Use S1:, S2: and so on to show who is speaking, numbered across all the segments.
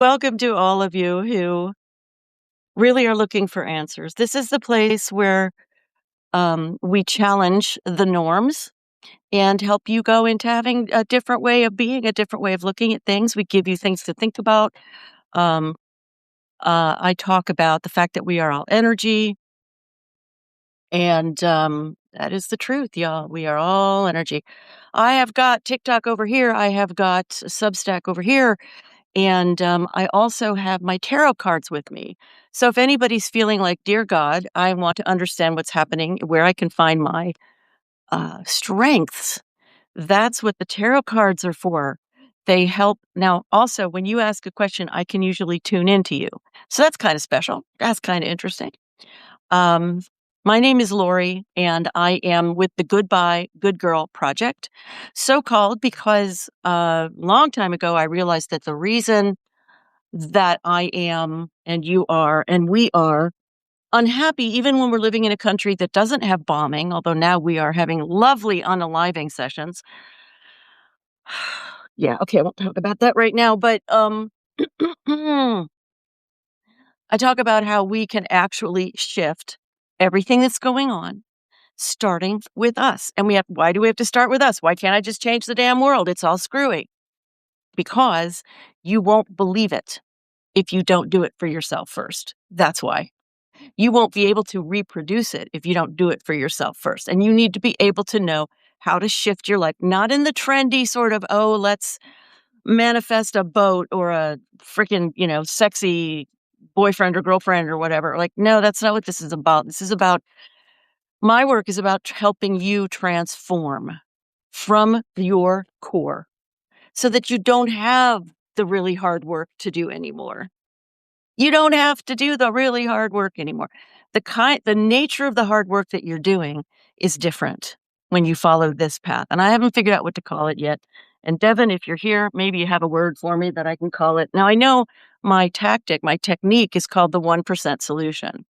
S1: Welcome to all of you who really are looking for answers. This is the place where we challenge the norms and help you go into having a different way of being, a different way of looking at things. We give you things to think about. Um, I talk about the fact that we are all energy, and that is the truth, y'all. We are all energy. I have got TikTok over here. I have got Substack over here. And I also have my tarot cards with me. So if anybody's feeling like, dear God, I want to understand what's happening, where I can find my strengths, that's what the tarot cards are for. They help. Now, also, when you ask a question, I can usually tune into you. So that's kind of special. That's kind of interesting. Um, my name is Lori, and I am with the Goodbye Good Girl Project. So called because a long time ago, I realized that the reason that I am and you are and we are unhappy, even when we're living in a country that doesn't have bombing, although now we are having lovely unaliving sessions. Yeah, okay, I won't talk about that right now, but I talk about how we can actually shift everything that's going on, starting with us. And why do we have to start with us? Why can't I just change the damn world? It's all screwy. Because you won't believe it if you don't do it for yourself first. That's why. You won't be able to reproduce it if you don't do it for yourself first. And you need to be able to know how to shift your life, not in the trendy sort of, oh, let's manifest a boat or a freaking, sexy boyfriend or girlfriend or whatever. Like, no, that's not what this is about. My work is about helping you transform from your core so that you don't have the really hard work to do anymore. You don't have to do the really hard work anymore. The nature of the hard work that you're doing is different when you follow this path. And I haven't figured out what to call it yet. And Devin, if you're here, maybe you have a word for me that I can call it. Now I know my technique is called the 1% solution.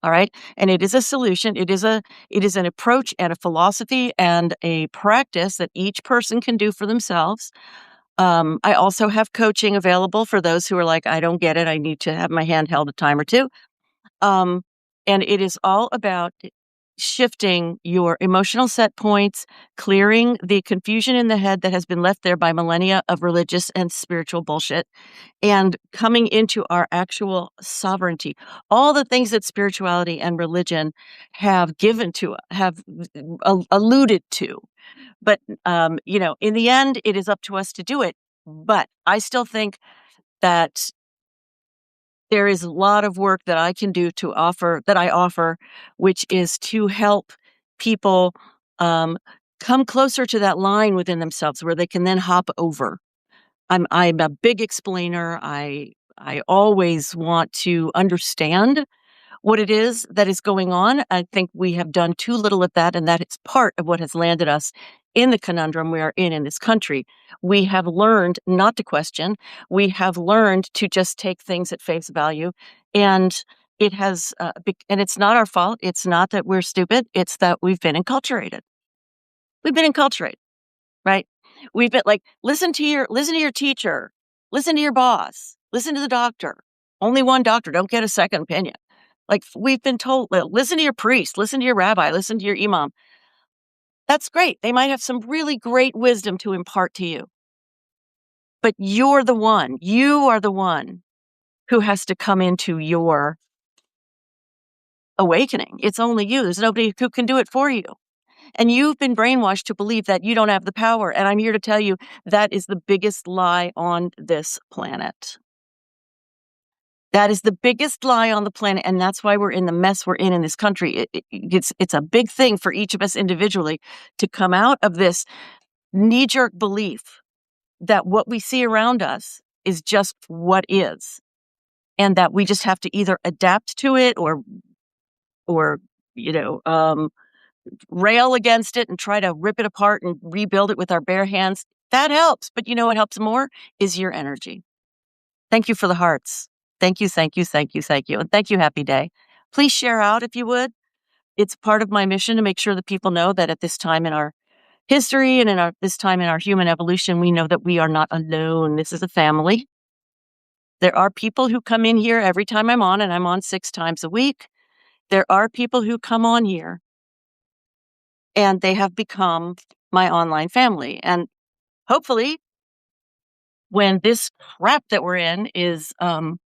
S1: All right. And it is a solution. It is an approach and a philosophy and a practice that each person can do for themselves. I also have coaching available for those who are like, I don't get it. I need to have my hand held a time or two. And it is all about shifting your emotional set points, clearing the confusion in the head that has been left there by millennia of religious and spiritual bullshit, and coming into our actual sovereignty. All the things that spirituality and religion have alluded to. But, in the end, it is up to us to do it. But I still think that there is a lot of work that I can do that I offer, which is to help people come closer to that line within themselves where they can then hop over. I'm a big explainer. I always want to understand what it is that is going on. I think we have done too little of that, and that is part of what has landed us in the conundrum we are in this country. We have learned not to question. We have learned to just take things at face value, and and it's not our fault. It's not that we're stupid. It's that we've been enculturated. We've been enculturated, right? We've been like, listen to your teacher, listen to your boss, listen to the doctor. Only one doctor. Don't get a second opinion. Like we've been told, listen to your priest, listen to your rabbi, listen to your imam. That's great. They might have some really great wisdom to impart to you. But you are the one who has to come into your awakening. It's only you. There's nobody who can do it for you. And you've been brainwashed to believe that you don't have the power. And I'm here to tell you that is the biggest lie on this planet. That is the biggest lie on the planet, and that's why we're in the mess we're in this country. It's a big thing for each of us individually to come out of this knee-jerk belief that what we see around us is just what is, and that we just have to either adapt to it or rail against it and try to rip it apart and rebuild it with our bare hands. That helps, but you know what helps more is your energy. Thank you for the hearts. Thank you, thank you, thank you, thank you. And thank you, Happy Day. Please share out if you would. It's part of my mission to make sure that people know that at this time in our history and this time in our human evolution, we know that we are not alone. This is a family. There are people who come in here every time I'm on, and I'm on 6 times a week. There are people who come on here, and they have become my online family. And hopefully, when this crap that we're in is gone,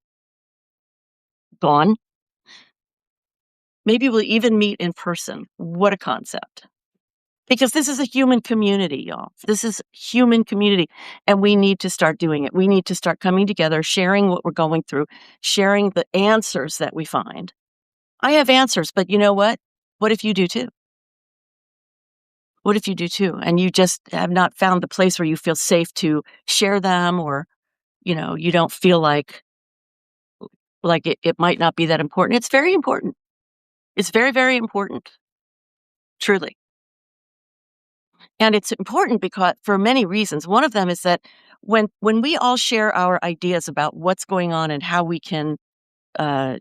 S1: maybe we'll even meet in person. What a concept. Because this is a human community, y'all. This is human community, and we need to start doing it. We need to start coming together, sharing what we're going through, sharing the answers that we find. I have answers, but you know what? What if you do too? What if you do too? And you just have not found the place where you feel safe to share them, or, you don't feel like it might not be that important. It's very important. It's very, very important, truly. And it's important because for many reasons. One of them is that when we all share our ideas about what's going on and how we can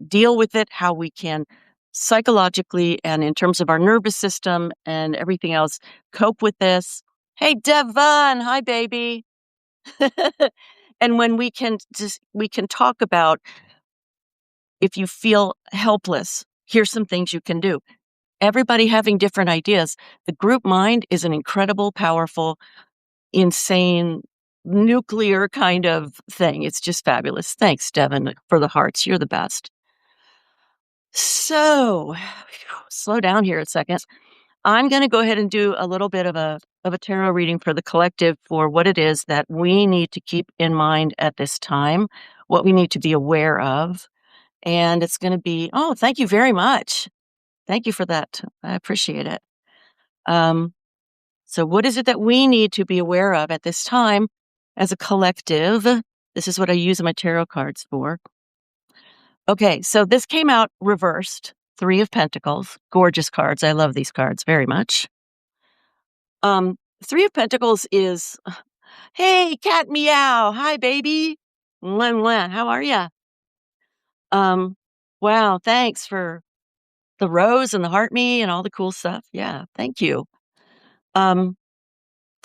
S1: deal with it, how we can psychologically and in terms of our nervous system and everything else cope with this. Hey, Devon, hi, baby. And when we can talk about, if you feel helpless, here's some things you can do. Everybody having different ideas. The group mind is an incredible, powerful, insane, nuclear kind of thing. It's just fabulous. Thanks, Devin, for the hearts. You're the best. So, slow down here a second. I'm going to go ahead and do a little bit of a tarot reading for the collective for what it is that we need to keep in mind at this time, what we need to be aware of. And it's going to be, oh, thank you very much. Thank you for that. I appreciate it. So what is it that we need to be aware of at this time as a collective? This is what I use my tarot cards for. Okay, so this came out reversed. 3 of Pentacles. Gorgeous cards. I love these cards very much. 3 of Pentacles is, hey, cat meow. Hi, baby. Mwah, mwah. How are ya? Wow, thanks for the rose and the heart me and all the cool stuff. Yeah, thank you. 3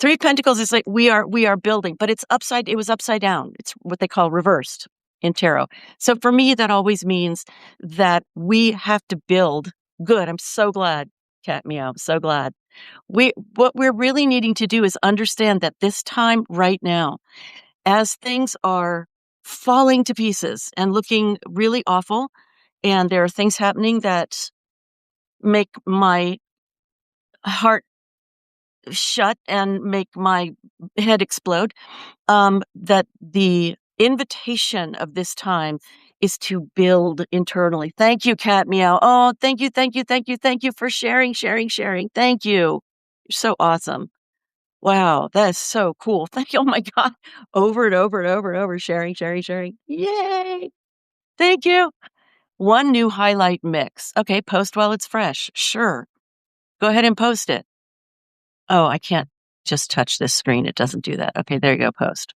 S1: of Pentacles is like we are building, but it was upside down. It's what they call reversed in tarot. So for me, that always means that we have to build. Good. I'm so glad, cat meow. I'm so glad. What we're really needing to do is understand that this time right now, as things are falling to pieces and looking really awful, and there are things happening that make my heart shut and make my head explode, that the invitation of this time is to build internally. Thank you, cat meow. Oh, thank you, thank you, thank you, thank you for sharing. Thank you. You're so awesome. Wow, that is so cool. Thank you. Oh my God. Over and over and over and over. Sharing. Yay. Thank you. One new highlight mix. Okay, post while it's fresh. Sure. Go ahead and post it. Oh, I can't just touch this screen. It doesn't do that. Okay, there you go, post.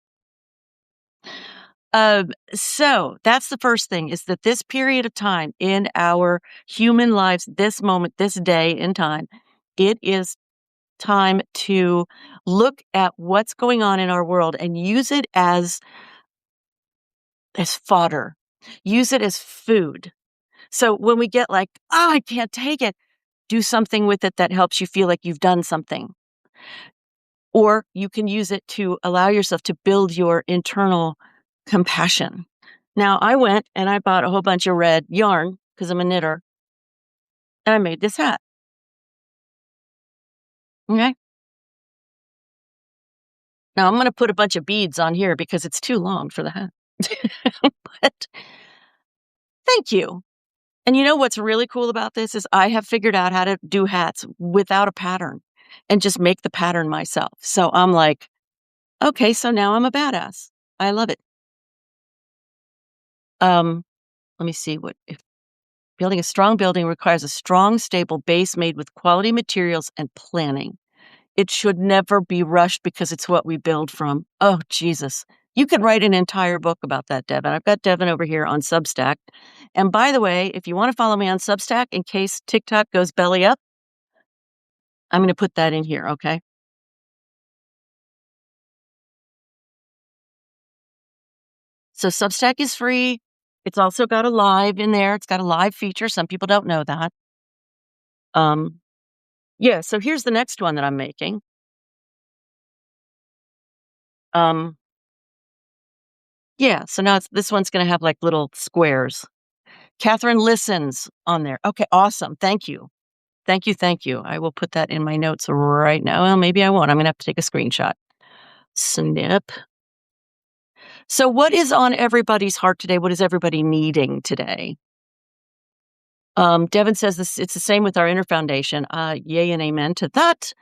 S1: So that's the first thing, is that this period of time in our human lives, this moment, this day in time, it is time to look at what's going on in our world and use it as fodder, use it as food. So when we get like, oh, I can't take it, do something with it that helps you feel like you've done something. Or you can use it to allow yourself to build your internal compassion. Now, I went and I bought a whole bunch of red yarn because I'm a knitter, and I made this hat. Okay. Now, I'm going to put a bunch of beads on here because it's too long for the hat. But thank you. And you know what's really cool about this is I have figured out how to do hats without a pattern and just make the pattern myself. So I'm like, okay, so now I'm a badass. I love it. Let me see what if building a strong building requires a strong, stable base made with quality materials and planning. It should never be rushed because it's what we build from. Oh, Jesus. You could write an entire book about that, Devin. I've got Devin over here on Substack. And by the way, if you want to follow me on Substack, in case TikTok goes belly up, I'm going to put that in here, okay? So Substack is free. It's also got a live in there. It's got a live feature. Some people don't know that. Yeah, so here's the next one that I'm making. Yeah, so now this one's going to have like little squares. Catherine listens on there. Okay, awesome. Thank you. Thank you. Thank you. I will put that in my notes right now. Well, maybe I won't. I'm going to have to take a screenshot. Snip. So, what is on everybody's heart today? What is everybody needing today? Devin says this. It's the same with our inner foundation. Yay and amen to that.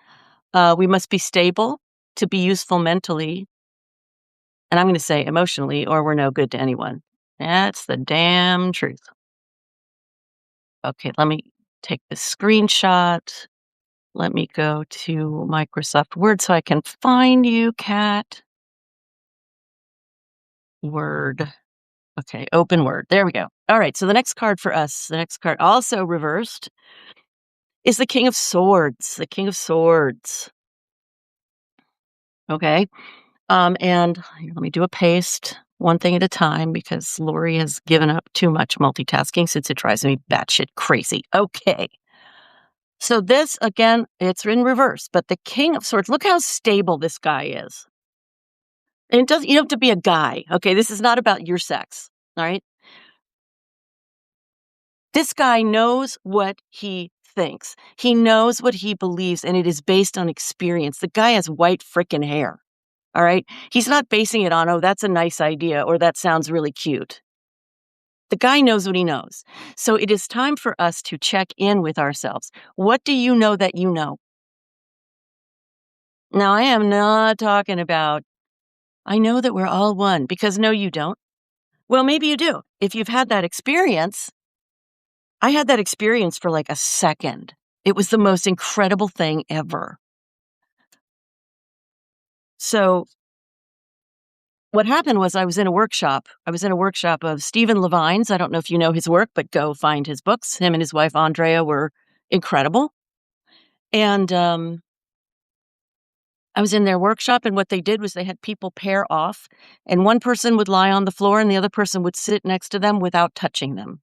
S1: We must be stable to be useful mentally, and I'm going to say emotionally, or we're no good to anyone. That's the damn truth. Okay, let me take the screenshot. Let me go to Microsoft Word so I can find you, Kat. Word. Okay, open Word. There we go. All right, so the next card for us, the next card also reversed, is the King of Swords. The King of Swords. Okay. And here, let me do a paste one thing at a time because Lori has given up too much multitasking since it drives me batshit crazy. Okay. So this, again, it's in reverse, but the King of Swords, look how stable this guy is. And it doesn't, you don't have to be a guy. Okay. This is not about your sex. All right. This guy knows what he thinks. He knows what he believes, and it is based on experience. The guy has white frickin' hair. All right. He's not basing it on, oh, that's a nice idea or that sounds really cute. The guy knows what he knows. So it is time for us to check in with ourselves. What do you know that you know? Now, I am not talking about, I know that we're all one, because no, you don't. Well, maybe you do. If you've had that experience, I had that experience for like a second. It was the most incredible thing ever. So what happened was I was in a workshop. I was in a workshop of Stephen Levine's. I don't know if you know his work, but go find his books. Him and his wife, Andrea, were incredible. And I was in their workshop, and what they did was they had people pair off, and one person would lie on the floor and the other person would sit next to them without touching them.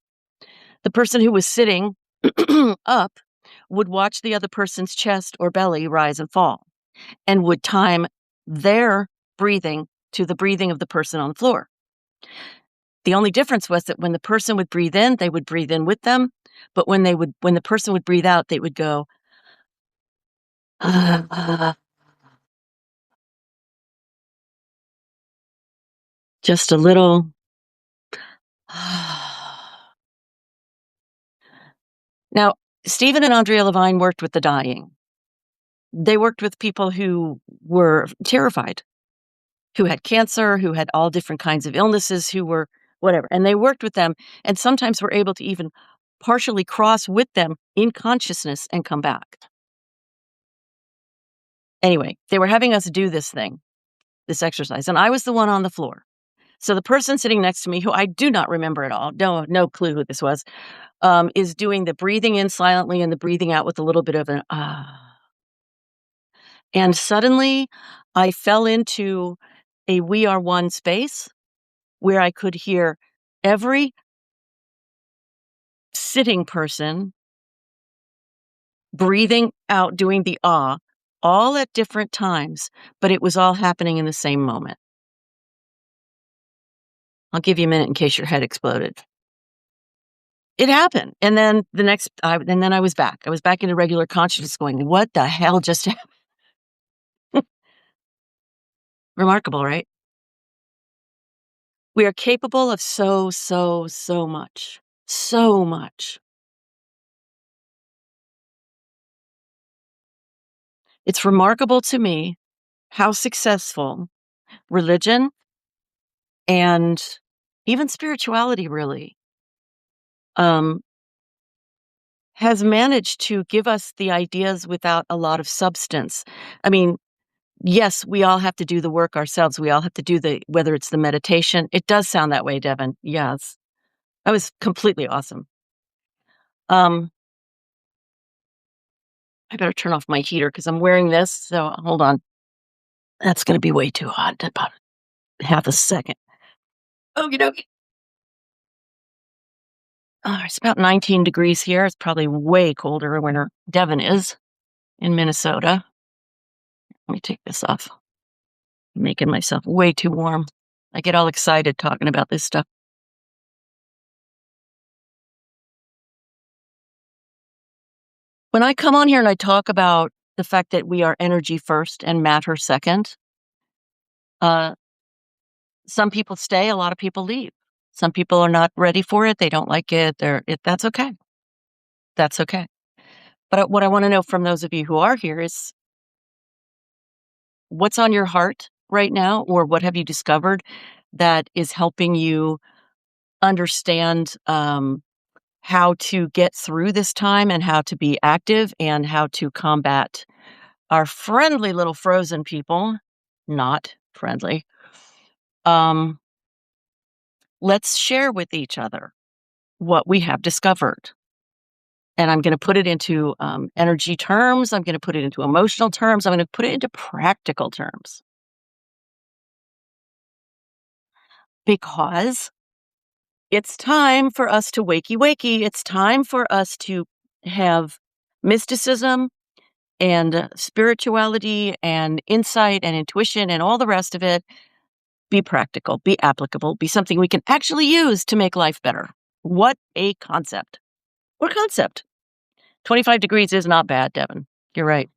S1: The person who was sitting up would watch the other person's chest or belly rise and fall and would time their breathing to the breathing of the person on the floor. The only difference was that when the person would breathe in, they would breathe in with them. But when the person would breathe out, they would go, just a little. Now, Stephen and Andrea Levine worked with the dying. They worked with people who were terrified, who had cancer, who had all different kinds of illnesses, who were whatever. And they worked with them and sometimes were able to even partially cross with them in consciousness and come back. Anyway, they were having us do this thing, this exercise, and I was the one on the floor. So the person sitting next to me, who I do not remember at all, no clue who this was, is doing the breathing in silently and the breathing out with a little bit of an ah. And suddenly I fell into a we are one space where I could hear every sitting person breathing out, doing the ah, all at different times, but it was all happening in the same moment. I'll give you a minute in case your head exploded. It happened. And then and then I was back. I was back into regular consciousness going, what the hell just happened? Remarkable, right? We are capable of so much. So much. It's remarkable to me how successful religion and even spirituality really has managed to give us the ideas without a lot of substance. I mean, yes, we all have to do the work ourselves. We all have to do whether it's the meditation. It does sound that way, Devin. Yes. That was completely awesome. I better turn off my heater because I'm wearing this. So hold on. That's going to be way too hot. About half a second. Okie dokie. It's about 19 degrees here. It's probably way colder where Devon is in Minnesota. Let me take this off. I'm making myself way too warm. I get all excited talking about this stuff. When I come on here and I talk about the fact that we are energy first and matter second, uh, some people stay, a lot of people leave. Some people are not ready for it. They don't like it. That's okay. That's okay. But what I want to know from those of you who are here is what's on your heart right now, or what have you discovered that is helping you understand how to get through this time and how to be active and how to combat our friendly little frozen people, not friendly. Let's share with each other what we have discovered. And I'm going to put it into energy terms. I'm going to put it into emotional terms. I'm going to put it into practical terms. Because it's time for us to wakey. It's time for us to have mysticism and spirituality and insight and intuition and all the rest of it be practical, be applicable, be something we can actually use to make life better. What a concept. What concept? 25 degrees is not bad, Devin. You're right.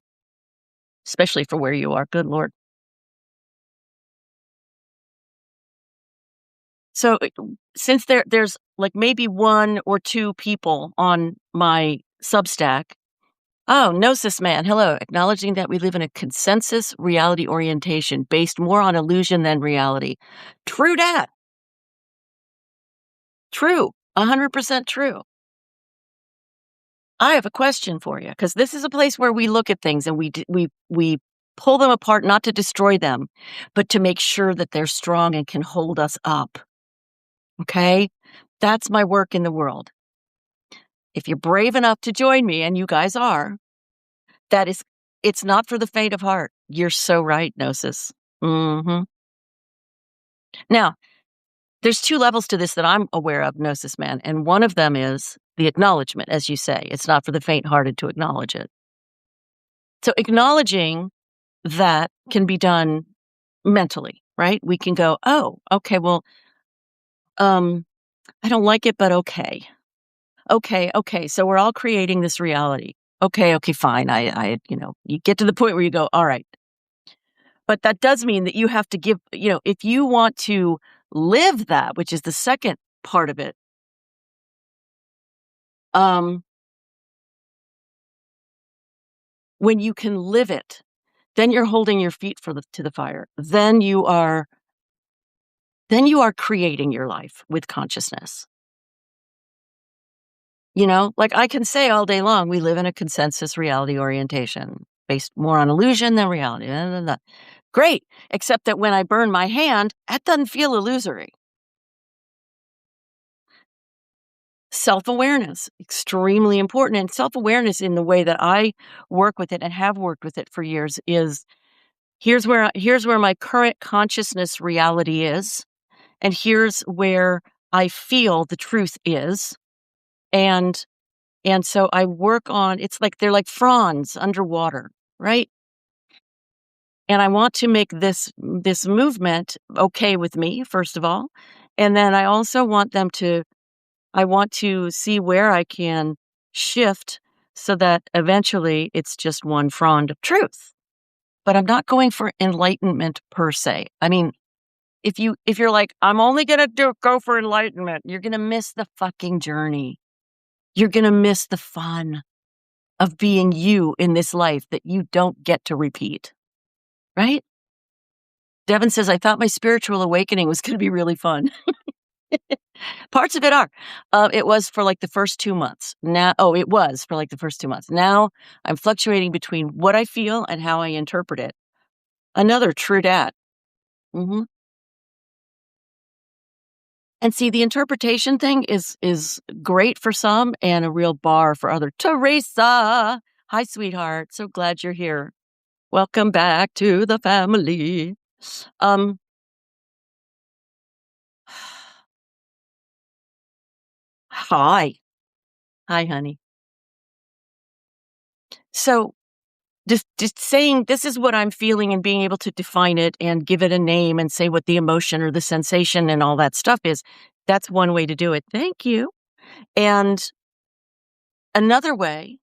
S1: Especially for where you are. Good Lord. So since there's like maybe one or two people on my Substack. Oh, Gnosis Man. Hello. Acknowledging that we live in a consensus reality orientation based more on illusion than reality. True dat. True. 100% true. I have a question for you, because this is a place where we look at things and we pull them apart, not to destroy them, but to make sure that they're strong and can hold us up. Okay? That's my work in the world. If you're brave enough to join me, and you guys are, it's not for the faint of heart. You're so right, Gnosis. Mm-hmm. Now, there's two levels to this that I'm aware of, Gnosis Man, and one of them is the acknowledgement, as you say. It's not for the faint-hearted to acknowledge it. So acknowledging that can be done mentally, right? We can go, oh, okay, well, I don't like it, but okay. Okay. So we're all creating this reality. Okay, fine. You get to the point where you go, all right. But that does mean that you have to give, if you want to live that, which is the second part of it, when you can live it, then you're holding your feet to the fire. Then you are creating your life with consciousness. Like I can say all day long, we live in a consensus reality orientation based more on illusion than reality. Blah, blah, blah. Great. Except that when I burn my hand, that doesn't feel illusory. Self-awareness, extremely important. And self-awareness in the way that I work with it and have worked with it for years is here's where my current consciousness reality is. And here's where I feel the truth is. And so I work on, it's like they're like fronds underwater, right? And I want to make this movement okay with me, first of all. And then I also want I want to see where I can shift so that eventually it's just one frond of truth. But I'm not going for enlightenment per se. I mean, if you're like, I'm only going to go for enlightenment, you're going to miss the fucking journey. You're going to miss the fun of being you in this life that you don't get to repeat. Right? Devin says, I thought my spiritual awakening was going to be really fun. Parts of it are. It was for like the first 2 months. It was for like the first 2 months. Now I'm fluctuating between what I feel and how I interpret it. Another true dat. Mm-hmm. And see, the interpretation thing is great for some and a real bar for others. Teresa, hi, sweetheart. So glad you're here. Welcome back to the family. Hi. Hi, honey. So just saying this is what I'm feeling and being able to define it and give it a name and say what the emotion or the sensation and all that stuff is, that's one way to do it. Thank you. And another way,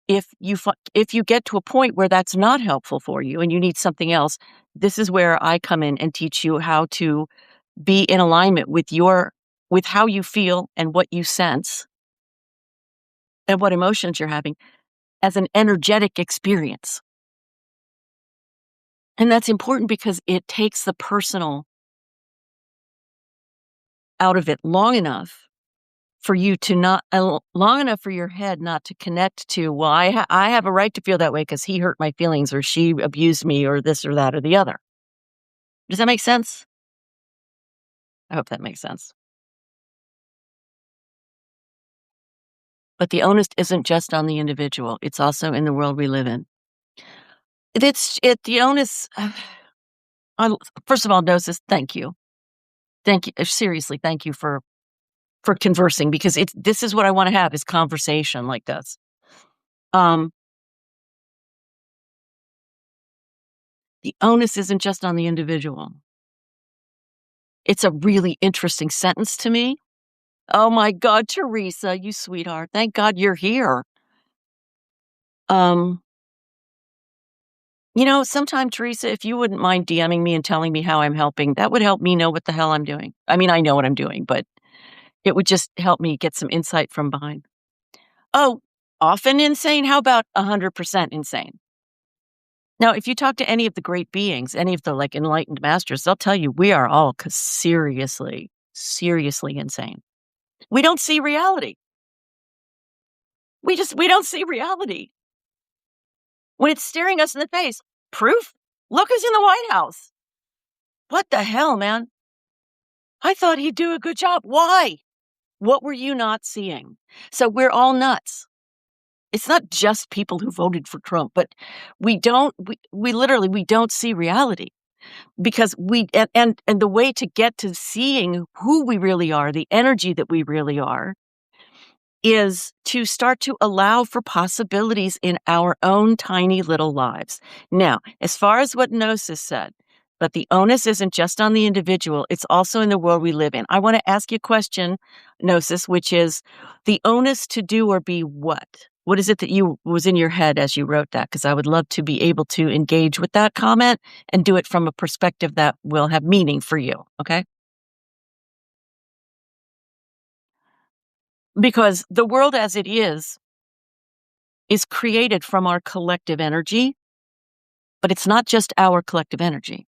S1: if you get to a point where that's not helpful for you and you need something else, this is where I come in and teach you how to be in alignment with how you feel and what you sense and what emotions you're having as an energetic experience. And that's important because it takes the personal out of it long enough for you to not long enough for your head not to connect to, well, I have a right to feel that way because he hurt my feelings or she abused me or this or that or the other. Does that make sense? I hope that makes sense. But the onus isn't just on the individual. It's also in the world we live in. The onus, first of all, Gnosis, thank you. Thank you. Seriously, thank you for conversing because this is what I want to have is conversation like this. The onus isn't just on the individual. It's a really interesting sentence to me. Oh my God, Teresa, you sweetheart. Thank God you're here. Sometime, Teresa, if you wouldn't mind DMing me and telling me how I'm helping, that would help me know what the hell I'm doing. I mean, I know what I'm doing, but it would just help me get some insight from behind. Oh, often insane? How about 100% insane? Now, if you talk to any of the great beings, any of the enlightened masters, they'll tell you we are all seriously, seriously insane. We don't see reality. We don't see reality. When it's staring us in the face, proof? Look who's in the White House. What the hell, man? I thought he'd do a good job. Why? What were you not seeing? So we're all nuts. It's not just people who voted for Trump, but we literally, we don't see reality because and the way to get to seeing who we really are, the energy that we really are, is to start to allow for possibilities in our own tiny little lives. Now, as far as what Gnosis said, but the onus isn't just on the individual, it's also in the world we live in. I want to ask you a question, Gnosis, which is the onus to do or be what? What is it that was in your head as you wrote that? Because I would love to be able to engage with that comment and do it from a perspective that will have meaning for you, okay? Because the world as it is created from our collective energy, but it's not just our collective energy.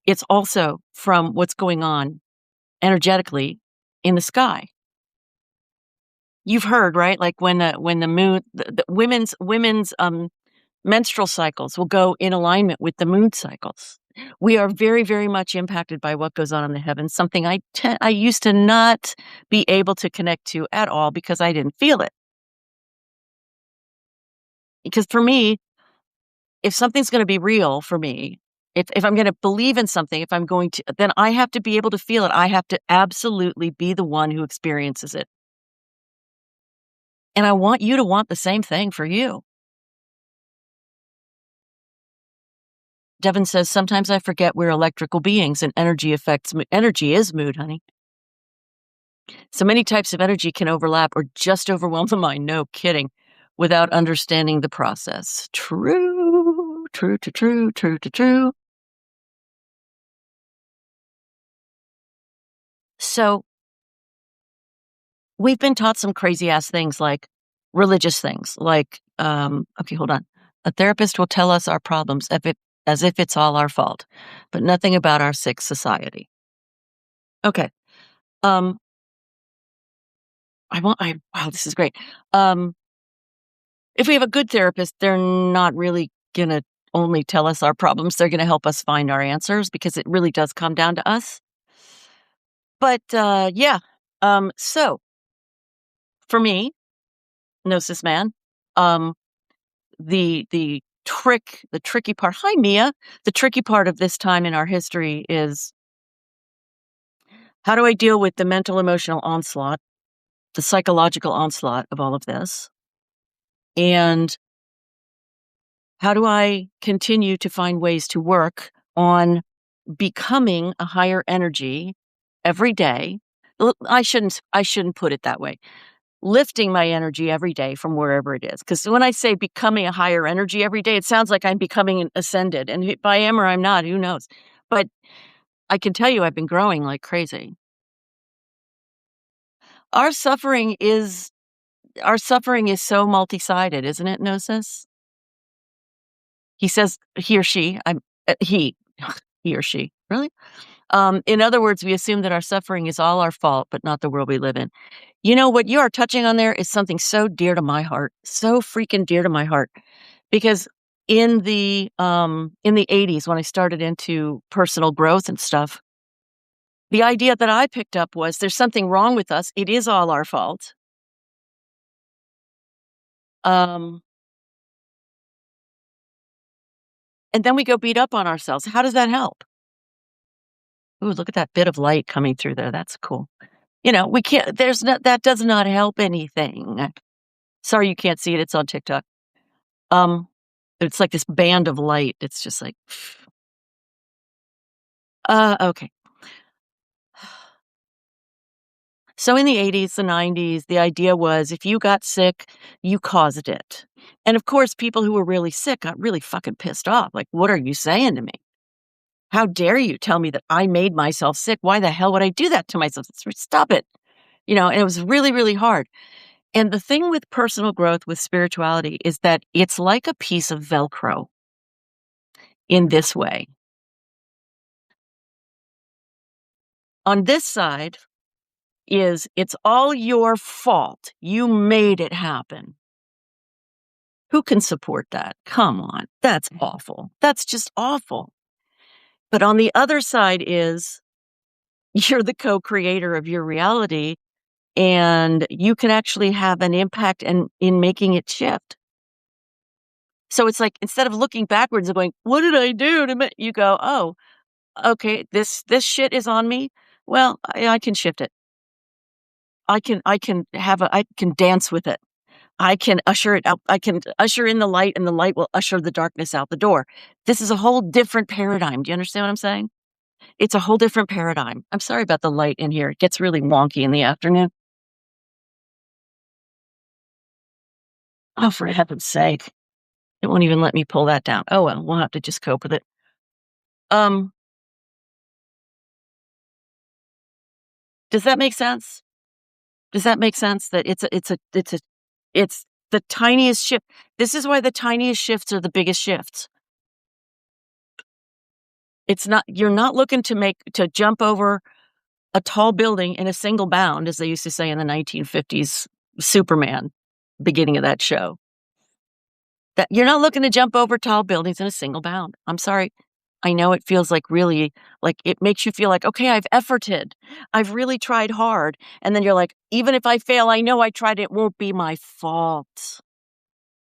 S1: It's also from what's going on energetically in the sky. You've heard, right? Like when the moon, the women's menstrual cycles will go in alignment with the moon cycles. We are very, very much impacted by what goes on in the heavens, something I used to not be able to connect to at all because I didn't feel it. Because for me, if something's going to be real for me, if I'm going to believe in something, then I have to be able to feel it. I have to absolutely be the one who experiences it. And I want you to want the same thing for you. Devin says, sometimes I forget we're electrical beings and energy is mood, honey. So many types of energy can overlap or just overwhelm the mind. No kidding. Without understanding the process. True, true, true, true, true, true, true. So we've been taught some crazy ass things like religious things like, okay, hold on. A therapist will tell us our problems as if it's all our fault, but nothing about our sick society. Okay. Wow, this is great. If we have a good therapist, they're not really going to only tell us our problems. They're going to help us find our answers because it really does come down to us. But, yeah. So for me, Gnosis man, the tricky part. Hi, Mia. The tricky part of this time in our history is How do I deal with the mental, emotional onslaught, the psychological onslaught of all of this? And how do I continue to find ways to work on becoming a higher energy every day? I shouldn't put it that way. Lifting my energy every day from wherever it is. Because when I say becoming a higher energy every day, it sounds like I'm becoming an ascended. And if I am or I'm not, who knows? But I can tell you I've been growing like crazy. Our suffering is our suffering is so multi-sided, isn't it, Gnosis? He says he or she, he, he or she, really? In other words, we assume that our suffering is all our fault, but not the world we live in. You know, what you are touching on there is something so dear to my heart, so freaking dear to my heart, because in the 80s, when I started into personal growth and stuff, the idea that I picked up was there's something wrong with us. It is all our fault. Um, and then we go beat up on ourselves. How does that help? Ooh, look at that bit of light coming through there. That's cool. You know, we can't, that does not help anything. Sorry you can't see it. It's on TikTok. Um, it's like this band of light. It's just like, okay. So in the 80s, the 90s, the idea was if you got sick, you caused it. And of course, people who were really sick got really fucking pissed off. Like, what are you saying to me? How dare you tell me that I made myself sick? Why the hell would I do that to myself? Stop it. You know, and it was really, really hard. And the thing with personal growth, with spirituality, is that it's like a piece of Velcro in this way. On this side is it's all your fault. You made it happen. Who can support that? Come on. That's awful. That's just awful. But on the other side is you're the co-creator of your reality and you can actually have an impact in making it shift. So it's like instead of looking backwards and going, what did I do to you go, oh, okay, this shit is on me. Well, I can shift it. I can dance with it. I can usher it out. I can usher in the light and the light will usher the darkness out the door. This is a whole different paradigm. Do you understand what I'm saying? It's a whole different paradigm. I'm sorry about the light in here. It gets really wonky in the afternoon. Oh, for heaven's sake. It won't even let me pull that down. Oh, well, we'll have to just cope with it. Um, does that make sense? Does that make sense that it's the tiniest shift. This is why the tiniest shifts are the biggest shifts. You're not looking to jump over a tall building in a single bound, as they used to say in the 1950s, Superman, beginning of that show. That you're not looking to jump over tall buildings in a single bound. I'm sorry. I know it feels like really, like it makes you feel like, okay, I've efforted. I've really tried hard. And then you're like, even if I fail, I know I tried. It won't be my fault.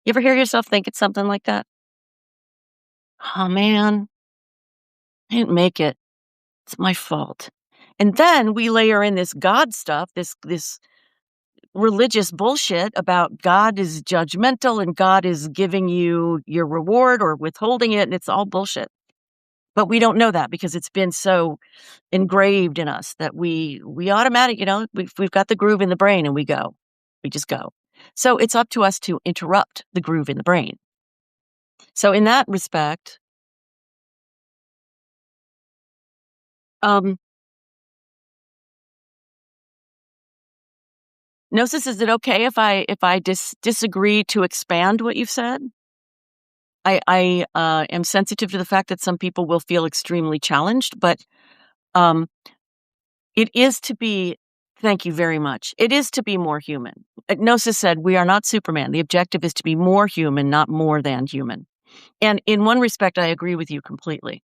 S1: You ever hear yourself thinking something like that? Oh man, I didn't make it. It's my fault. And then we layer in this God stuff, this religious bullshit about God is judgmental and God is giving you your reward or withholding it, and it's all bullshit. But we don't know that because it's been so engraved in us that we automatic, we've got the groove in the brain and we go. We just go. So it's up to us to interrupt the groove in the brain. So in that respect, Gnosis, is it okay if I disagree to expand what you've said? I am sensitive to the fact that some people will feel extremely challenged, but um, it is to be. Thank you very much. It is to be more human. Gnosis said, "We are not Superman. The objective is to be more human, not more than human." And in one respect, I agree with you completely.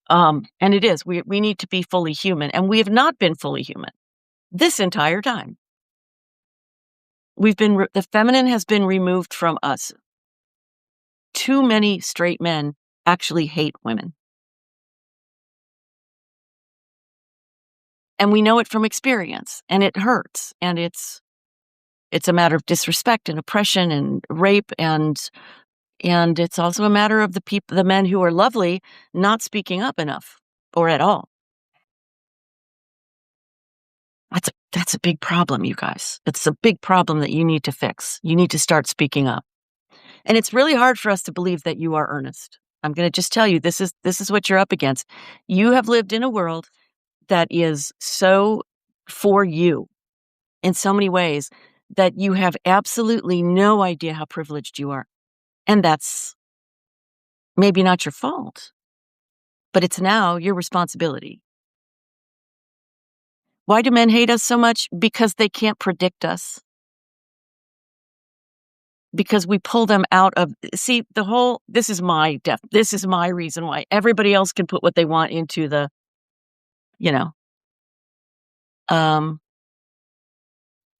S1: And it is. We need to be fully human, and we have not been fully human this entire time. The feminine has been removed from us. Too many straight men actually hate women. And we know it from experience, and it hurts, and it's a matter of disrespect and oppression and rape, and it's also a matter of the men who are lovely not speaking up enough or at all. That's a big problem, you guys. It's a big problem that you need to fix. You need to start speaking up. And it's really hard for us to believe that you are earnest. I'm going to just tell you, this is what you're up against. You have lived in a world that is so for you in so many ways that you have absolutely no idea how privileged you are. And that's maybe not your fault, but it's now your responsibility. Why do men hate us so much? Because they can't predict us. Because we pull them out of, see, this is my reason why. Everybody else can put what they want into the,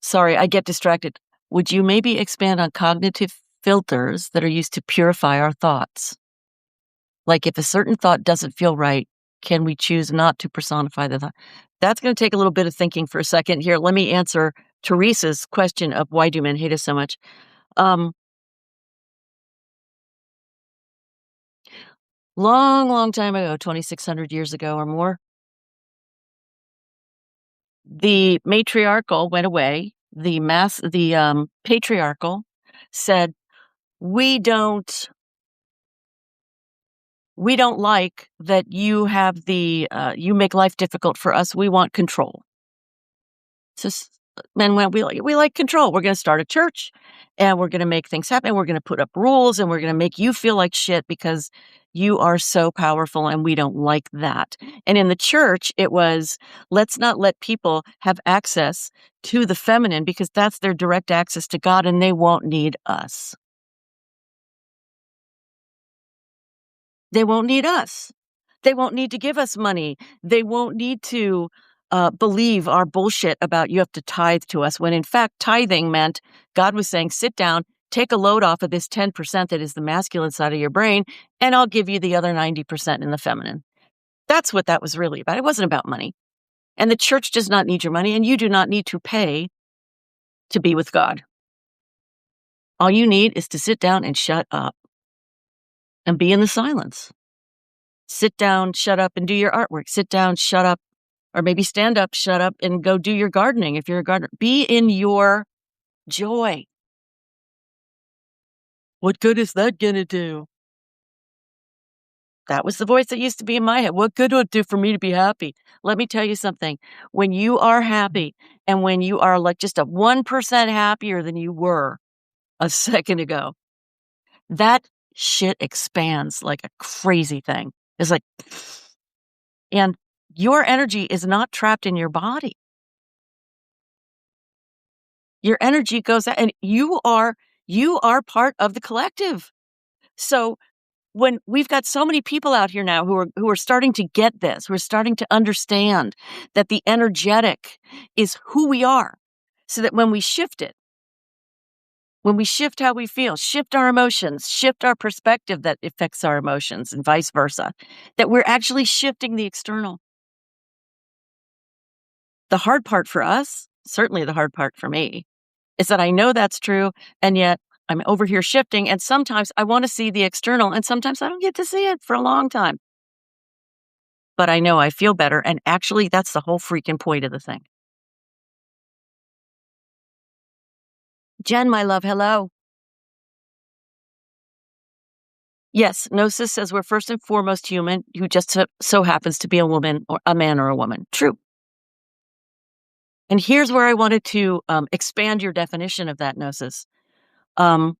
S1: sorry, I get distracted. Would you maybe expand on cognitive filters that are used to purify our thoughts? Like if a certain thought doesn't feel right, can we choose not to personify the thought? That's going to take a little bit of thinking for a second here. Let me answer Teresa's question of why do men hate us so much. Long time ago, 2,600 years ago or more, the matriarchal went away. The patriarchal said, we don't like that you have you make life difficult for us. We want control. So men went, we like control. We're going to start a church and we're going to make things happen. We're going to put up rules and we're going to make you feel like shit because you are so powerful and we don't like that. And in the church, it was, let's not let people have access to the feminine because that's their direct access to God and they won't need us. They won't need us. They won't need to give us money. They won't need to believe our bullshit about you have to tithe to us, when in fact, tithing meant God was saying, sit down, take a load off of this 10% that is the masculine side of your brain, and I'll give you the other 90% in the feminine. That's what that was really about. It wasn't about money. And the church does not need your money, and you do not need to pay to be with God. All you need is to sit down and shut up and be in the silence. Sit down, shut up, and do your artwork. Sit down, shut up, or maybe stand up, shut up, and go do your gardening if you're a gardener. Be in your joy. What good is that going to do? That was the voice that used to be in my head. What good would it do for me to be happy? Let me tell you something. When you are happy and when you are like just a 1% happier than you were a second ago, that shit expands like a crazy thing. It's like, and your energy is not trapped in your body. Your energy goes out and you are part of the collective. So when we've got so many people out here now who are starting to get this, who are starting to understand that the energetic is who we are, so that when we shift it, when we shift how we feel, shift our emotions, shift our perspective that affects our emotions and vice versa, that we're actually shifting the external. The hard part for us, certainly the hard part for me, is that I know that's true, and yet I'm over here shifting, and sometimes I want to see the external, and sometimes I don't get to see it for a long time. But I know I feel better, and actually, that's the whole freaking point of the thing. Jen, my love, hello. Yes, Gnosis says we're first and foremost human who just so happens to be a woman or a man or a woman. True. And here's where I wanted to expand your definition of that Gnosis. I've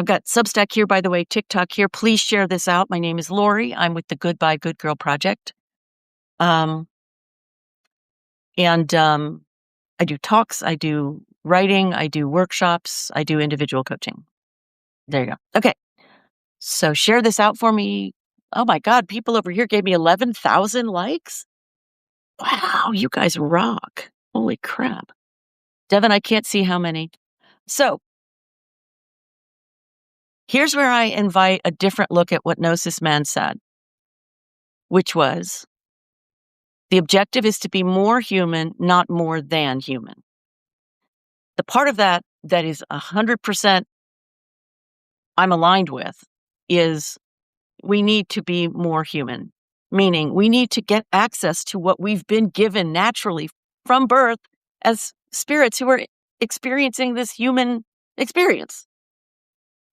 S1: got Substack here, by the way, TikTok here. Please share this out. My name is Lori. I'm with the Goodbye Good Girl Project. And I do talks, I do writing, I do workshops, I do individual coaching. There you go. Okay. So share this out for me. Oh my God, people over here gave me 11,000 likes. Wow, you guys rock. Holy crap. Devin, I can't see how many. So here's where I invite a different look at what Gnosis Man said, which was, The objective is to be more human, not more than human. The part of that is 100% I'm aligned with is we need to be more human, meaning we need to get access to what we've been given naturally from birth as spirits who are experiencing this human experience.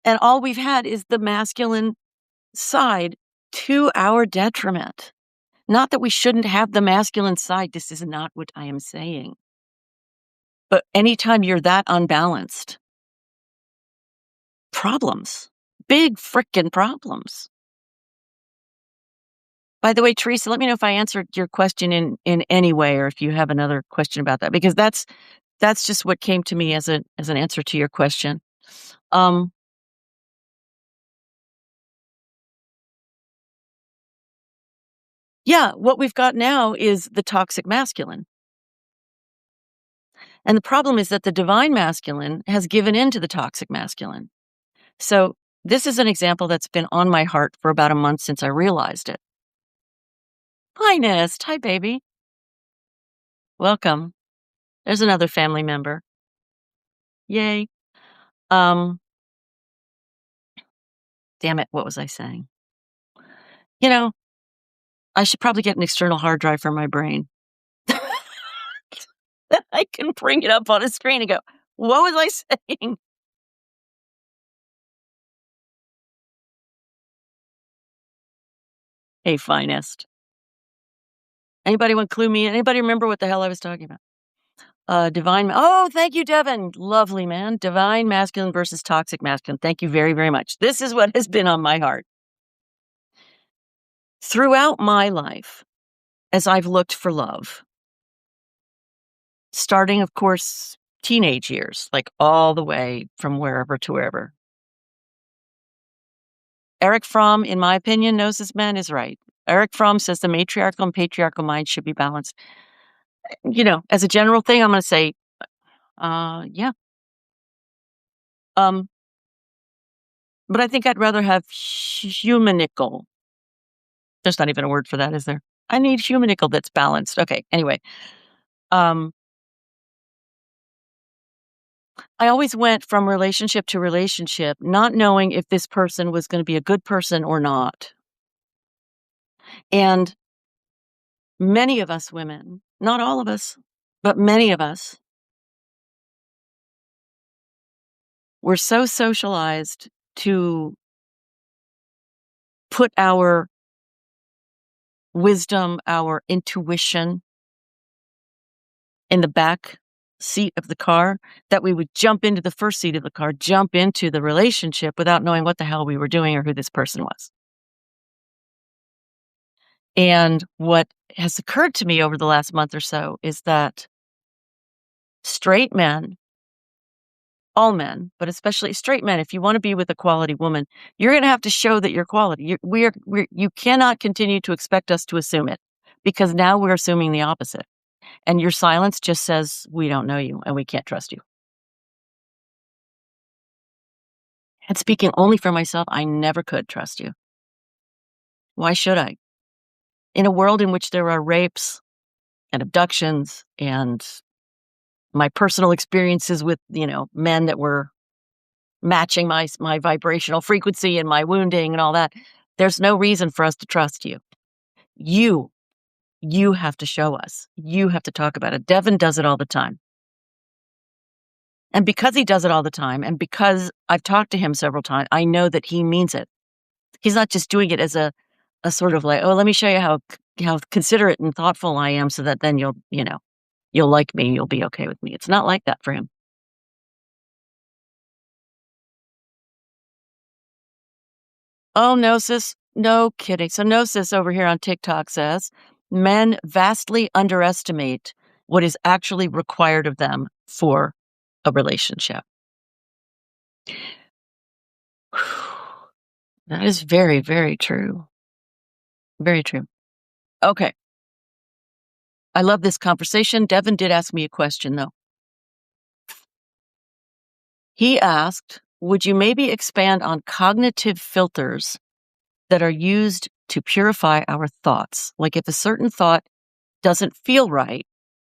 S1: And all we've had is the masculine side to our detriment. Not that we shouldn't have the masculine side. This is not what I am saying. But anytime you're that unbalanced, problems, big frickin' problems. By the way, Teresa, let me know if I answered your question in any way, or if you have another question about that, because that's just what came to me as an answer to your question. Yeah, what we've got now is the toxic masculine. And the problem is that the divine masculine has given in to the toxic masculine. So this is an example that's been on my heart for about a month since I realized it. Hi, Nest. Hi, baby. Welcome. There's another family member. Yay. Damn it. What was I saying? You know, I should probably get an external hard drive for my brain. That I can bring it up on a screen and go, what was I saying? Hey, finest. Anybody want to clue me in? Anybody remember what the hell I was talking about? Divine. Oh, thank you, Devin. Lovely, man. Divine masculine versus toxic masculine. Thank you very, very much. This is what has been on my heart. Throughout my life, as I've looked for love, starting, of course, teenage years, like all the way from wherever to wherever. Eric Fromm, in my opinion, knows this man is right. Eric Fromm says the matriarchal and patriarchal mind should be balanced. You know, as a general thing, I'm going to say, yeah. But I think I'd rather have humanical. There's not even a word for that, is there? I need humanical that's balanced. Okay, anyway. I always went from relationship to relationship, not knowing if this person was going to be a good person or not. And many of us women, not all of us, but many of us, were so socialized to put our wisdom, our intuition in the back seat of the car that we would jump into the first seat of the car, jump into the relationship without knowing what the hell we were doing or who this person was. And what has occurred to me over the last month or so is that straight men, all men, but especially straight men, if you want to be with a quality woman, you're going to have to show that you're quality. You cannot continue to expect us to assume it, because now we're assuming the opposite. And your silence just says, we don't know you and we can't trust you. And speaking only for myself, I never could trust you. Why should I? In a world in which there are rapes and abductions and my personal experiences with, men that were matching my vibrational frequency and my wounding and all that, there's no reason for us to trust you. You have to show us. You have to talk about it. Devin does it all the time. And because he does it all the time, and because I've talked to him several times, I know that he means it. He's not just doing it as a sort of like, oh, let me show you how considerate and thoughtful I am, so that then you'll like me, you'll be okay with me. It's not like that for him. Oh, Gnosis, no kidding. So Gnosis over here on TikTok says, men vastly underestimate what is actually required of them for a relationship. That is very, very true. Very true. Okay. I love this conversation. Devin did ask me a question, though. He asked, would you maybe expand on cognitive filters that are used to purify our thoughts? Like if a certain thought doesn't feel right,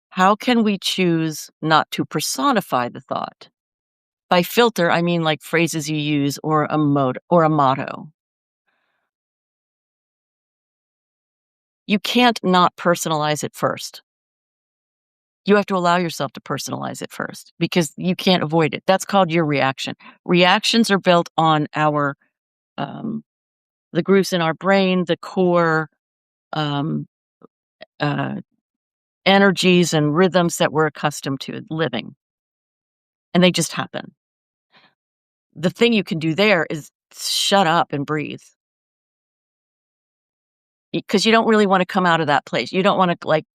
S1: how can we choose not to personify the thought? By filter, I mean like phrases you use or or a motto. You can't not personalize it first. You have to allow yourself to personalize it first because you can't avoid it. That's called your reaction. Reactions are built on our um, the grooves in our brain, the core um, uh, energies and rhythms that we're accustomed to living, and they just happen. The thing you can do there is shut up and breathe because you don't really want to come out of that place. You don't want to like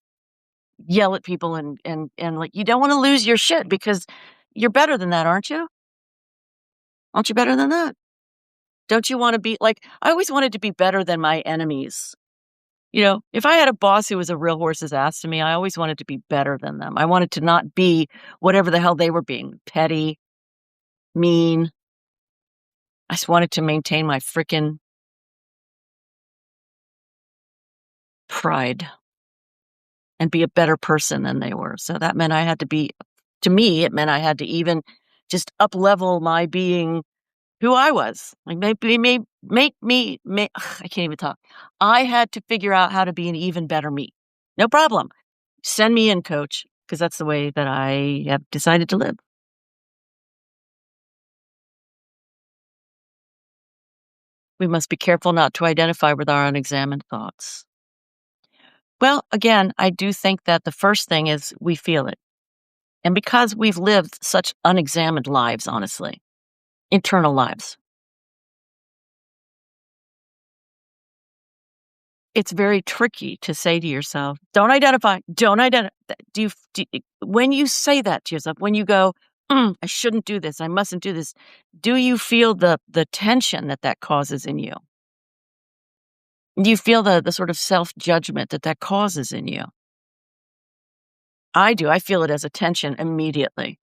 S1: yell at people and like you don't want to lose your shit because you're better than that, aren't you? Aren't you better than that? Don't you want to be like I always wanted to be better than my enemies. You know, if I had a boss who was a real horse's ass to me, I always wanted to be better than them. I wanted to not be whatever the hell they were being, petty, mean. I just wanted to maintain my freaking pride and be a better person than they were. So that meant I had to be, to me, it meant I had to even just up level my being who I was. Like I can't even talk. I had to figure out how to be an even better me. No problem. Send me in, coach, because that's the way that I have decided to live. We must be careful not to identify with our unexamined thoughts. Well, again, I do think that the first thing is we feel it. And because we've lived such unexamined lives, honestly, internal lives, it's very tricky to say to yourself, don't identify, don't identify. When you say that to yourself, when you go, I shouldn't do this, I mustn't do this, do you feel the tension that that causes in you? Do you feel the sort of self-judgment that that causes in you? I do. I feel it as a tension immediately.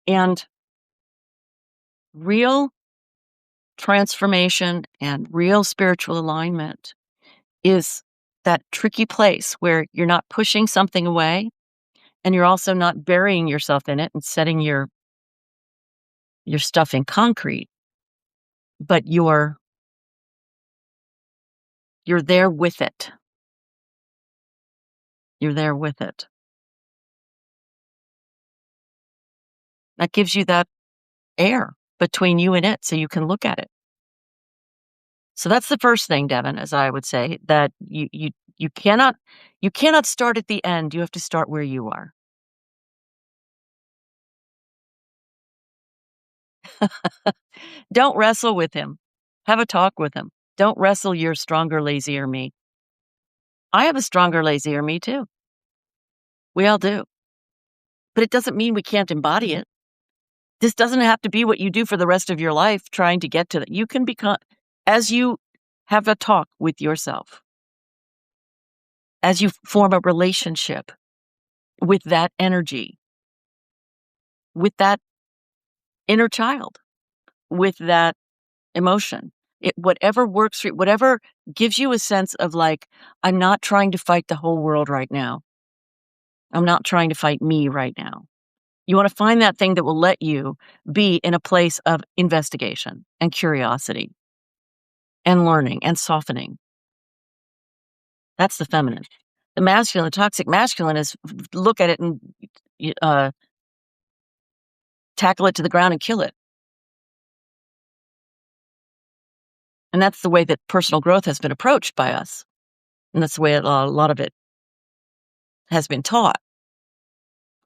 S1: And real transformation and real spiritual alignment is that tricky place where you're not pushing something away and you're also not burying yourself in it and setting your stuff in concrete, but you're there with it. You're there with it. That gives you that air between you and it so you can look at it. So that's the first thing, Devin, as I would say, that you cannot start at the end. You have to start where you are. Don't wrestle with him. Have a talk with him. Don't wrestle your stronger, lazier me. I have a stronger, lazier me too. We all do. But it doesn't mean we can't embody it. This doesn't have to be what you do for the rest of your life trying to get to that. You can become, as you have a talk with yourself, as you form a relationship with that energy, with that inner child, with that emotion. Whatever works for you, whatever gives you a sense of like, I'm not trying to fight the whole world right now. I'm not trying to fight me right now. You want to find that thing that will let you be in a place of investigation and curiosity and learning and softening. That's the feminine. The masculine, the toxic masculine is look at it and tackle it to the ground and kill it. And that's the way that personal growth has been approached by us. And that's the way a lot of it has been taught.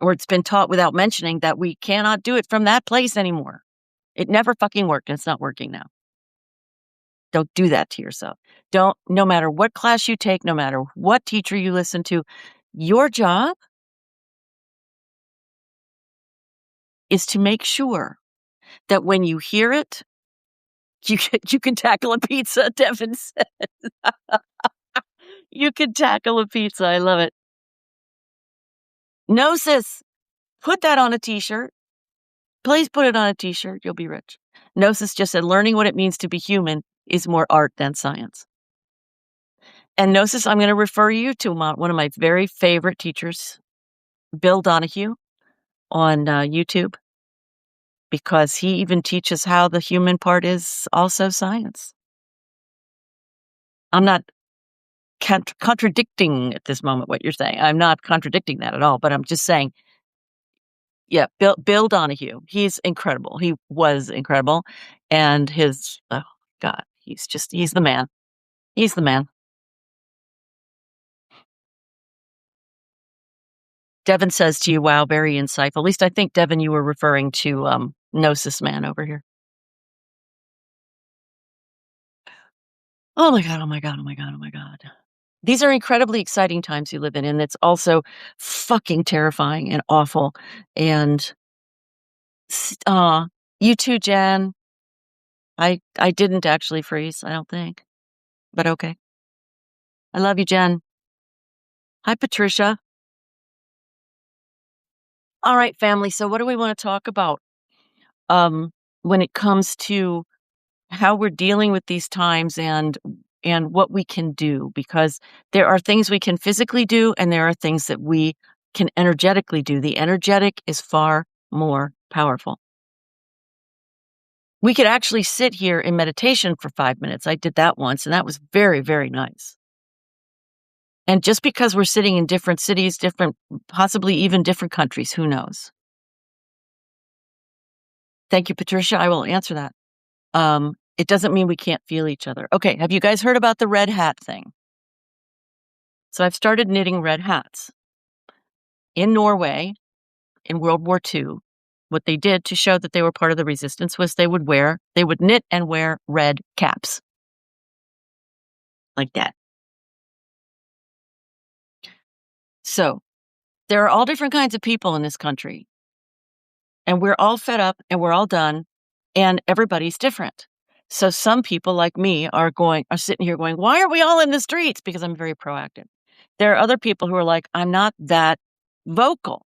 S1: Or it's been taught without mentioning that we cannot do it from that place anymore. It never fucking worked and it's not working now. Don't do that to yourself. No matter what class you take, no matter what teacher you listen to, your job is to make sure that when you hear it, you can tackle a pizza, Devin said. You can tackle a pizza. I love it. Gnosis. Put that on a t-shirt. Please put it on a t-shirt. You'll be rich. Gnosis just said learning what it means to be human is more art than science. And Gnosis, I'm going to refer you to one of my very favorite teachers, Bill Donahue, on YouTube, because he even teaches how the human part is also science. I'm not contradicting at this moment what you're saying. I'm not contradicting that at all, but I'm just saying, yeah, Bill Donahue, he's incredible. He was incredible. And oh God, he's the man. He's the man. Devin says to you, wow, very insightful. At least I think, Devin, you were referring to Gnosis Man over here. Oh my God, oh my God, oh my God, oh my God. These are incredibly exciting times you live in, and it's also fucking terrifying and awful. And you too, Jen. I didn't actually freeze, I don't think. But okay. I love you, Jen. Hi, Patricia. All right, family. So what do we want to talk about when it comes to how we're dealing with these times and what we can do? Because there are things we can physically do and there are things that we can energetically do. The energetic is far more powerful. We could actually sit here in meditation for 5 minutes. I did that once, and that was very, very nice. And just because we're sitting in different cities, possibly even different countries, who knows? Thank you, Patricia. I will answer that. It doesn't mean we can't feel each other. Okay, have you guys heard about the red hat thing? So I've started knitting red hats. In Norway, in World War II, what they did to show that they were part of the resistance was they would knit and wear red caps. Like that. So there are all different kinds of people in this country. And we're all fed up and we're all done. And everybody's different. So some people like me are sitting here going, why are we all in the streets? Because I'm very proactive. There are other people who are like, I'm not that vocal,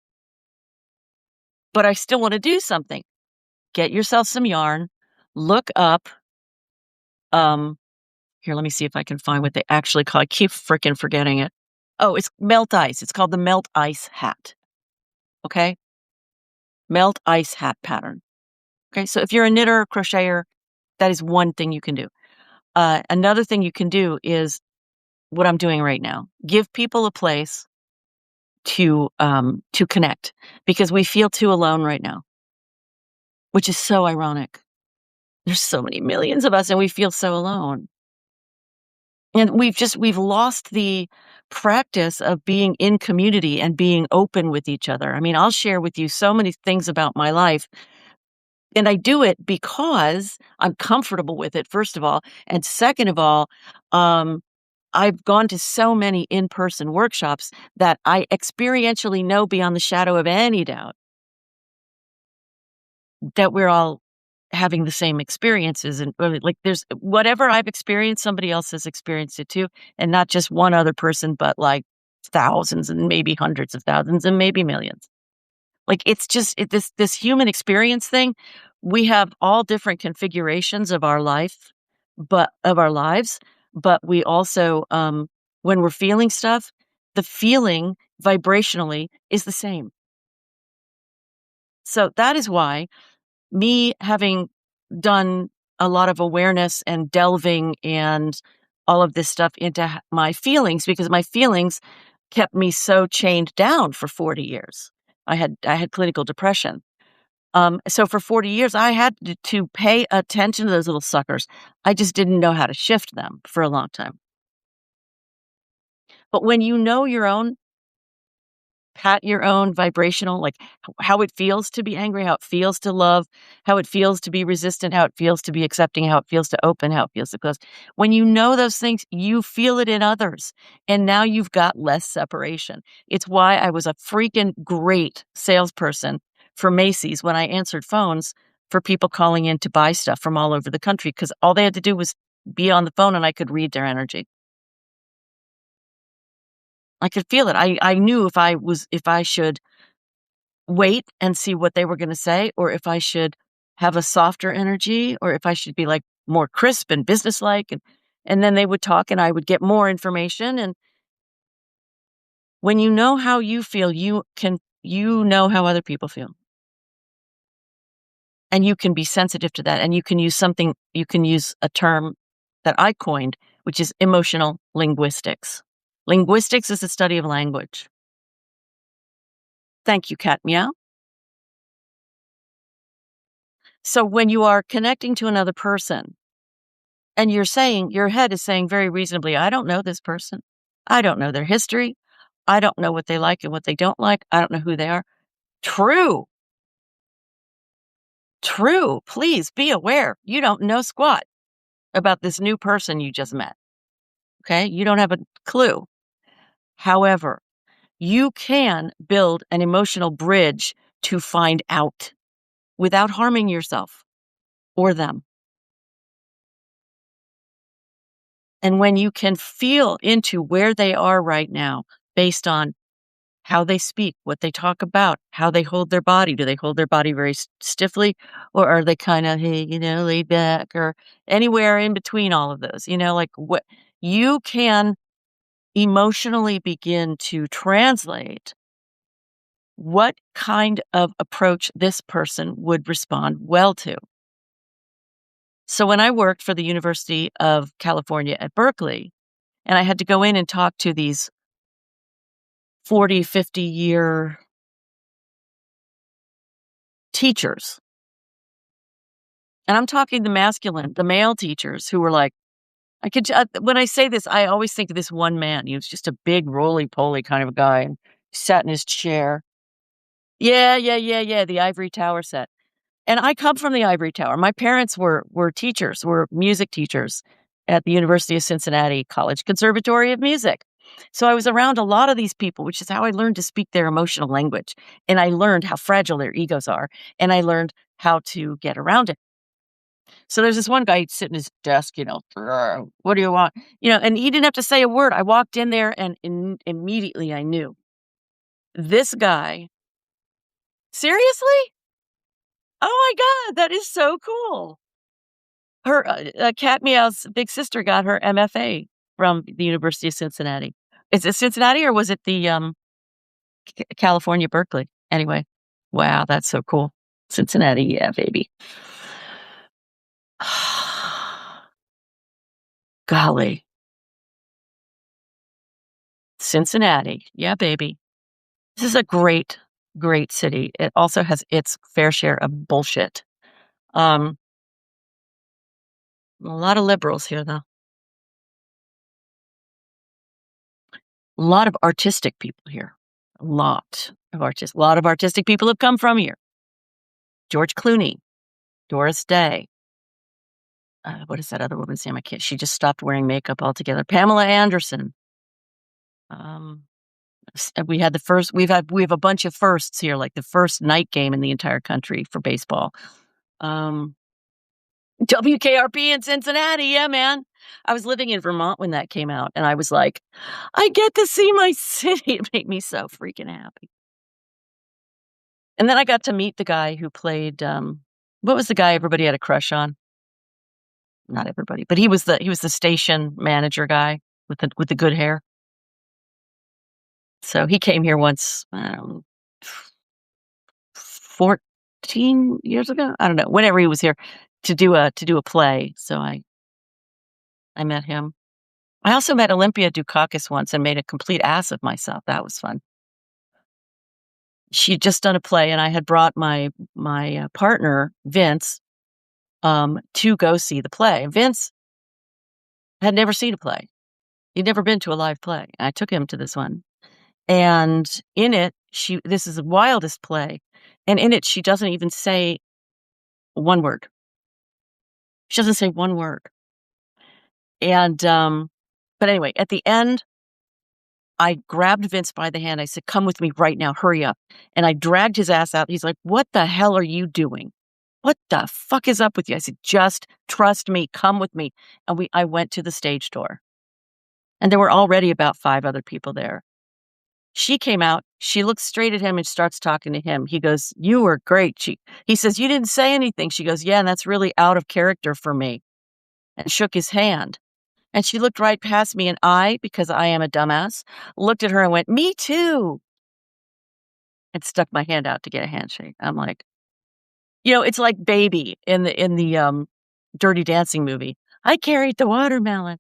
S1: but I still want to do something. Get yourself some yarn, look up. Here, let me see if I can find what they actually call it. I keep freaking forgetting it. Oh, it's melt ice. It's called the melt ice hat. Okay. Melt ice hat pattern. Okay. So if you're a knitter or crocheter, that is one thing you can do. Another thing you can do is what I'm doing right now. Give people a place to connect, because we feel too alone right now, which is so ironic. There's so many millions of us and we feel so alone. And we've lost the practice of being in community and being open with each other. I mean, I'll share with you so many things about my life. And I do it because I'm comfortable with it, first of all. And second of all, I've gone to so many in-person workshops that I experientially know beyond the shadow of any doubt that we're all having the same experiences. And like there's whatever I've experienced, somebody else has experienced it too. And not just one other person, but like thousands and maybe hundreds of thousands and maybe millions. Like it's just this human experience thing. We have all different configurations of our lives, but we also, when we're feeling stuff, the feeling vibrationally is the same. So that is why me having done a lot of awareness and delving and all of this stuff into my feelings, because my feelings kept me so chained down for 40 years. I had clinical depression. So for 40 years, I had to pay attention to those little suckers. I just didn't know how to shift them for a long time. But when you know pat your own vibrational, like how it feels to be angry, how it feels to love, how it feels to be resistant, how it feels to be accepting, how it feels to open, how it feels to close. When you know those things, you feel it in others. And now you've got less separation. It's why I was a freaking great salesperson for Macy's when I answered phones for people calling in to buy stuff from all over the country, because all they had to do was be on the phone and I could read their energy. I could feel it. I knew if I should wait and see what they were going to say, or if I should have a softer energy, or if I should be like more crisp and businesslike. And And then they would talk and I would get more information. And when you know how you feel, you know how other people feel. And you can be sensitive to that. And you can use a term that I coined, which is emotional linguistics. Linguistics is the study of language. Thank you, Cat Meow. So when you are connecting to another person and your head is saying very reasonably, I don't know this person. I don't know their history. I don't know what they like and what they don't like. I don't know who they are. True. Please be aware. You don't know squat about this new person you just met. Okay. You don't have a clue. However, you can build an emotional bridge to find out without harming yourself or them. And when you can feel into where they are right now based on how they speak, what they talk about, how they hold their body. Do they hold their body very stiffly, or are they kind of, hey, laid back, or anywhere in between all of those? Like what you can emotionally begin to translate what kind of approach this person would respond well to. So when I worked for the University of California at Berkeley, and I had to go in and talk to these 40, 50-year teachers. And I'm talking the male teachers who were like, when I say this, I always think of this one man. He was just a big roly-poly kind of a guy and sat in his chair. Yeah, the ivory tower set. And I come from the ivory tower. My parents were teachers, were music teachers at the University of Cincinnati College Conservatory of Music. So I was around a lot of these people, which is how I learned to speak their emotional language. And I learned how fragile their egos are. And I learned how to get around it. So there's this one guy sitting at his desk, what do you want? And he didn't have to say a word. I walked in there and immediately I knew this guy. Seriously? Oh my God, that is so cool. Her Cat Meow's big sister got her MFA from the University of Cincinnati. Is it Cincinnati or was it the California Berkeley? Anyway, wow, that's so cool. Cincinnati, yeah, baby. Golly. Cincinnati, yeah, baby. This is a great, great city. It also has its fair share of bullshit. A lot of liberals here, though. A lot of artistic people here. A lot of artistic people have come from here. George Clooney, Doris Day. What is that other woman's name? She just stopped wearing makeup altogether. Pamela Anderson. We had we have a bunch of firsts here, like the first night game in the entire country for baseball. WKRP in Cincinnati. Yeah, man. I was living in Vermont when that came out, and I was like, I get to see my city. It made me so freaking happy. And then I got to meet the guy who played, what was the guy everybody had a crush on? Not everybody, but he was the station manager guy with the good hair. So he came here once, 14 years ago. I don't know, whenever he was here to do a play. So I met him. I also met Olympia Dukakis once and made a complete ass of myself. That was fun. She'd just done a play, and I had brought my partner Vince to go see the play. Vince had never seen a play. He'd never been to a live play. I took him to this one. And in it, this is the wildest play. And in it, she doesn't even say one word. She doesn't say one word. And, but anyway, at the end, I grabbed Vince by the hand. I said, come with me right now. Hurry up. And I dragged his ass out. He's like, what the hell are you doing? What the fuck is up with you? I said, just trust me. Come with me. And I went to the stage door. And there were already about 5 other people there. She came out. She looks straight at him and starts talking to him. He goes, you were great. He says, you didn't say anything. She goes, yeah, and that's really out of character for me. And shook his hand. And she looked right past me, and I, because I am a dumbass, looked at her and went, "Me too," and stuck my hand out to get a handshake. I'm like, it's like Baby in the Dirty Dancing movie. "I carried the watermelon."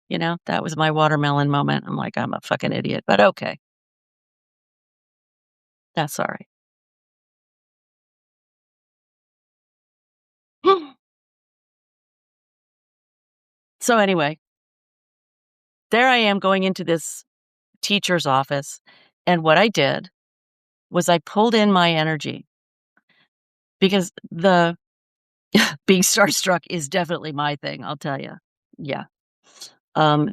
S1: That was my watermelon moment. I'm like, "I'm a fucking idiot," but okay. That's alright. So anyway, there I am going into this teacher's office, and what I did was I pulled in my energy because the being starstruck is definitely my thing, I'll tell you. Yeah.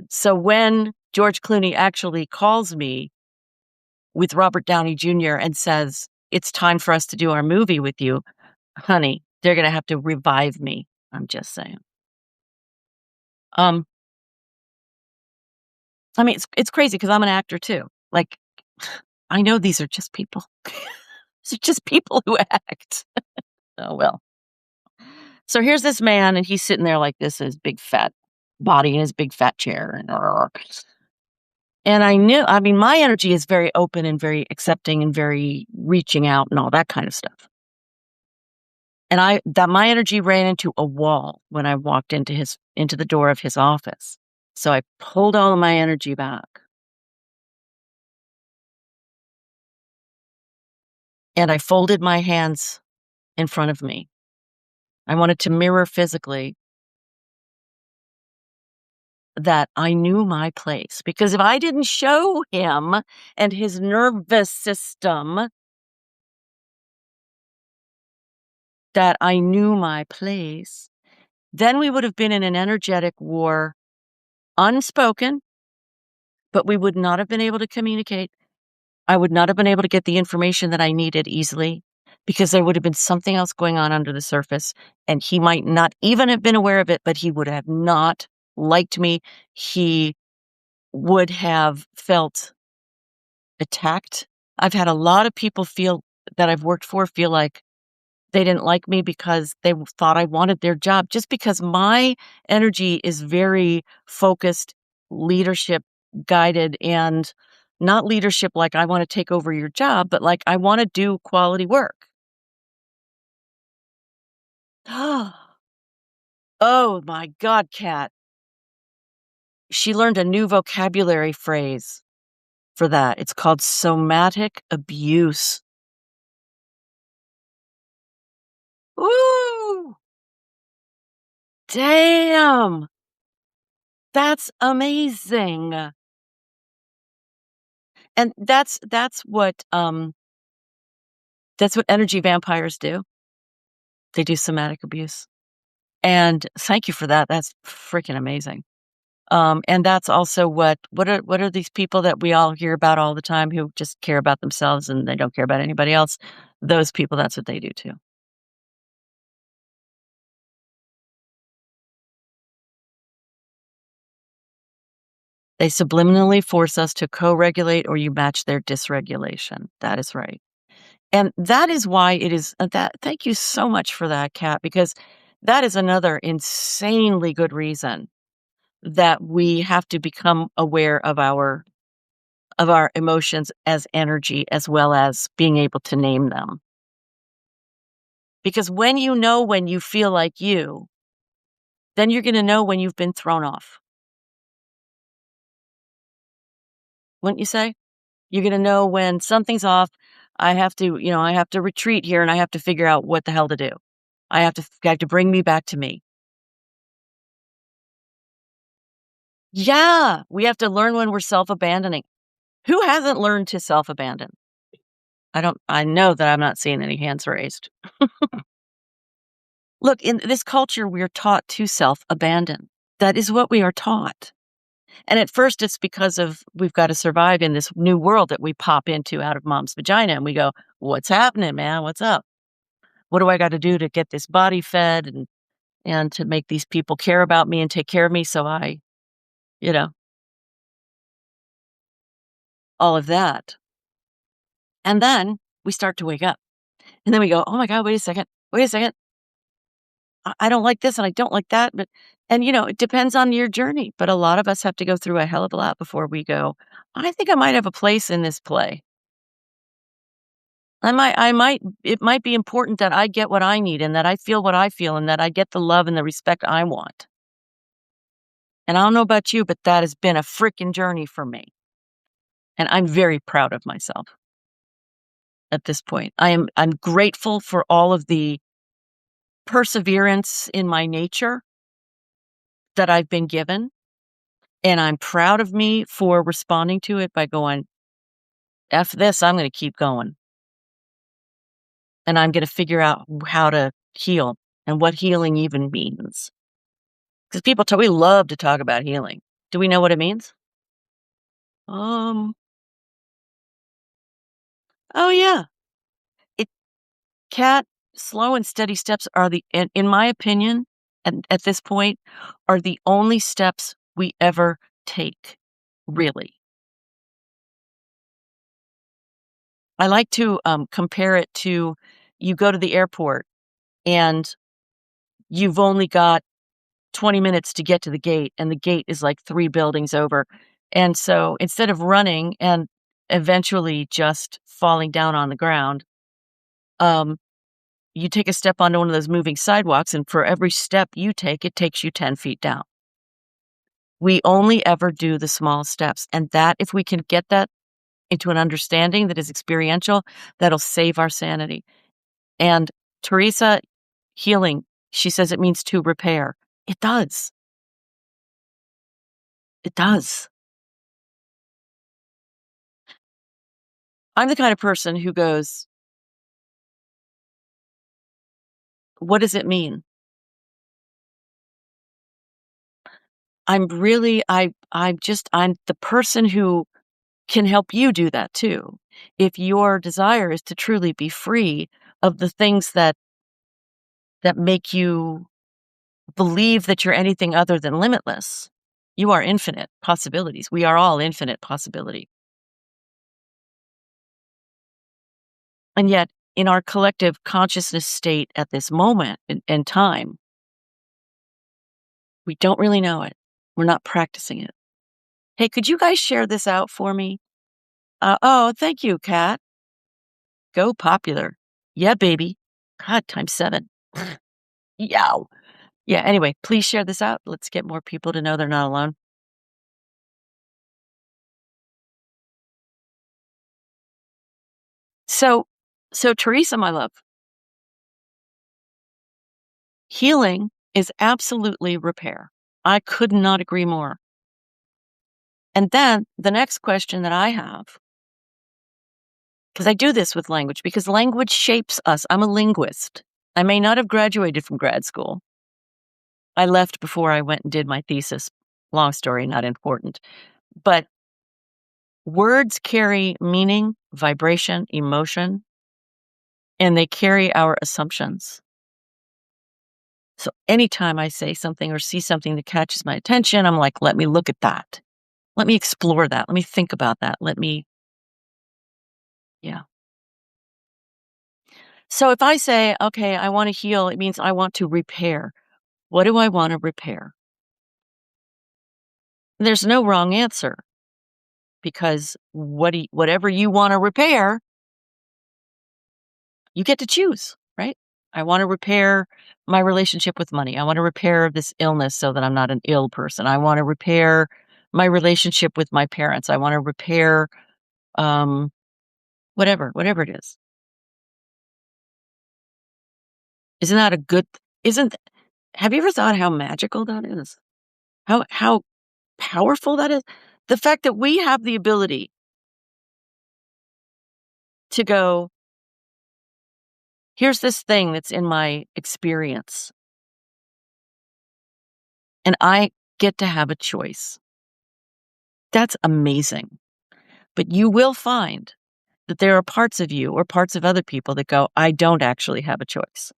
S1: So when George Clooney actually calls me with Robert Downey Jr. and says, "It's time for us to do our movie with you," honey, they're gonna have to revive me. I'm just saying. Um, I mean, it's crazy because 'cause I'm an actor too. Like, I know these are just people. These are just people who act. Oh, well. So here's this man, and he's sitting there like this in his big fat body in his big fat chair, and I mean, my energy is very open and very accepting and very reaching out and all that kind of stuff. And my energy ran into a wall when I walked into the door of his office. So I pulled all of my energy back and I folded my hands in front of me. I wanted to mirror physically that I knew my place, because if I didn't show him and his nervous system that I knew my place, then we would have been in an energetic war, unspoken, but we would not have been able to communicate. I would not have been able to get the information that I needed easily because there would have been something else going on under the surface, and he might not even have been aware of it, but he would have not liked me. He would have felt attacked. I've had a lot of people that I've worked for feel like they didn't like me because they thought I wanted their job, just because my energy is very focused, leadership guided, and not leadership like I want to take over your job, but like I want to do quality work. Oh my God, Kat. She learned a new vocabulary phrase for that. It's called somatic abuse. Ooh, damn. That's amazing. And that's what energy vampires do. They do somatic abuse. And thank you for that. That's freaking amazing. And that's also what are these people that we all hear about all the time who just care about themselves and they don't care about anybody else? Those people, that's what they do too. They subliminally force us to co-regulate or you match their dysregulation. That is right. And that is why it is that thank you so much for that, Kat, because that is another insanely good reason that we have to become aware of our emotions as energy as well as being able to name them. Because when you know when you feel like you, then you're going to know when you've been thrown off. Wouldn't you say? You're going to know when something's off. I have to retreat here and I have to figure out what the hell to do. I have to bring me back to me. Yeah, we have to learn when we're self-abandoning. Who hasn't learned to self-abandon? I know that I'm not seeing any hands raised. Look, in this culture, we are taught to self-abandon. That is what we are taught. And at first, it's because of we've got to survive in this new world that we pop into out of mom's vagina. And we go, "What's happening, man? What's up? What do I got to do to get this body fed and to make these people care about me and take care of me?" So you know, all of that. And then we start to wake up. And then we go, "Oh my God, wait a second. Wait a second. I don't like this and I don't like that, but and, it depends on your journey, but a lot of us have to go through a hell of a lot before we go, "I think I might have a place in this play. It might be important that I get what I need and that I feel what I feel and that I get the love and the respect I want." And I don't know about you, but that has been a freaking journey for me, and I'm very proud of myself at this point. I'm grateful for all of the perseverance in my nature that I've been given, and I'm proud of me for responding to it by going, "F this, I'm gonna keep going, and I'm gonna figure out how to heal and what healing even means." Because we love to talk about healing. Do we know what it means? Um, oh, yeah. It cat slow and steady steps are in my opinion, at this point, are the only steps we ever take, really. I like to, compare it to you go to the airport and you've only got 20 minutes to get to the gate, and the gate is like 3 buildings over. And so instead of running and eventually just falling down on the ground, um, you take a step onto one of those moving sidewalks, and for every step you take, it takes you 10 feet down. We only ever do the small steps. And that, if we can get that into an understanding that is experiential, that'll save our sanity. And Teresa, healing, she says it means to repair. It does. It does. I'm the kind of person who goes, what does it mean? I'm the person who can help you do that too. If your desire is to truly be free of the things that make you believe that you're anything other than limitless, you are infinite possibilities. We are all infinite possibility. And yet, in our collective consciousness state at this moment in time, we don't really know it. We're not practicing it. Hey, could you guys share this out for me? Oh, thank you, Kat. Go popular. Yeah, baby. God, times 7. Yow. Yeah, anyway, please share this out. Let's get more people to know they're not alone. So, Teresa, my love, healing is absolutely repair. I could not agree more. And then the next question that I have, because I do this with language, because language shapes us. I'm a linguist. I may not have graduated from grad school. I left before I went and did my thesis. Long story, not important. But words carry meaning, vibration, emotion, and they carry our assumptions. So anytime I say something or see something that catches my attention, I'm like, let me look at that. Let me explore that. Let me think about that. Yeah. So if I say, okay, I want to heal, it means I want to repair. What do I want to repair? There's no wrong answer because whatever you want to repair, you get to choose, right? I want to repair my relationship with money. I want to repair this illness so that I'm not an ill person. I want to repair my relationship with my parents. I want to repair um, whatever it is. Isn't that a good isn't have you ever thought how magical that is? How powerful that is? The fact that we have the ability to go, here's this thing that's in my experience, and I get to have a choice. That's amazing. But you will find that there are parts of you or parts of other people that go, I don't actually have a choice.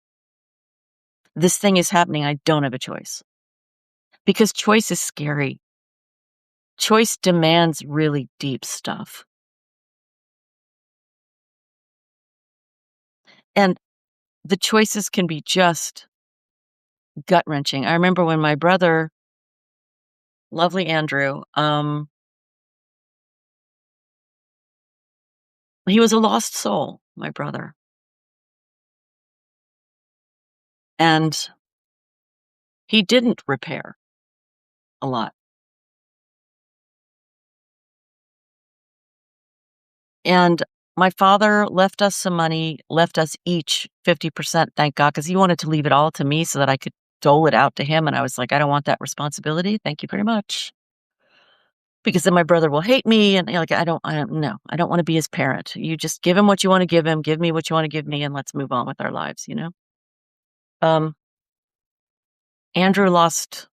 S1: This thing is happening. I don't have a choice. Because choice is scary. Choice demands really deep stuff. And the choices can be just gut-wrenching. I remember when my brother, lovely Andrew, he was a lost soul, my brother. And he didn't repair a lot. And my father left us some money, left us each 50%, thank God, because he wanted to leave it all to me so that I could dole it out to him. And I was like, I don't want that responsibility. Thank you very much. Because then my brother will hate me. And like, no, I don't want to be his parent. You just give him what you want to give him, give me what you want to give me, and let's move on with our lives, you know? Um, Andrew lost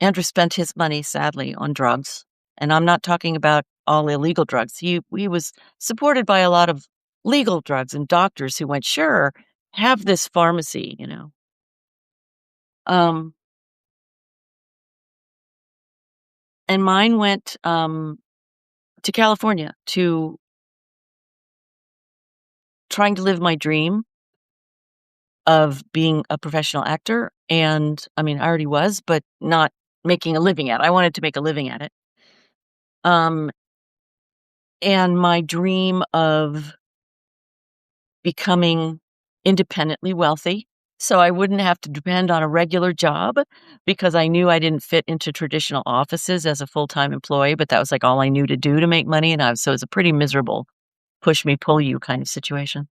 S1: Andrew spent his money, sadly, on drugs, and I'm not talking about all illegal drugs. He was supported by a lot of legal drugs and doctors who went, "Sure, have this pharmacy," you know? Um, and mine went, to California to trying to live my dream of being a professional actor, and, I mean, I already was, but not making a living at it. I wanted to make a living at it. Um, and my dream of becoming independently wealthy, so I wouldn't have to depend on a regular job because I knew I didn't fit into traditional offices as a full-time employee, but that was, like, all I knew to do to make money, and so it's a pretty miserable push me, pull you kind of situation.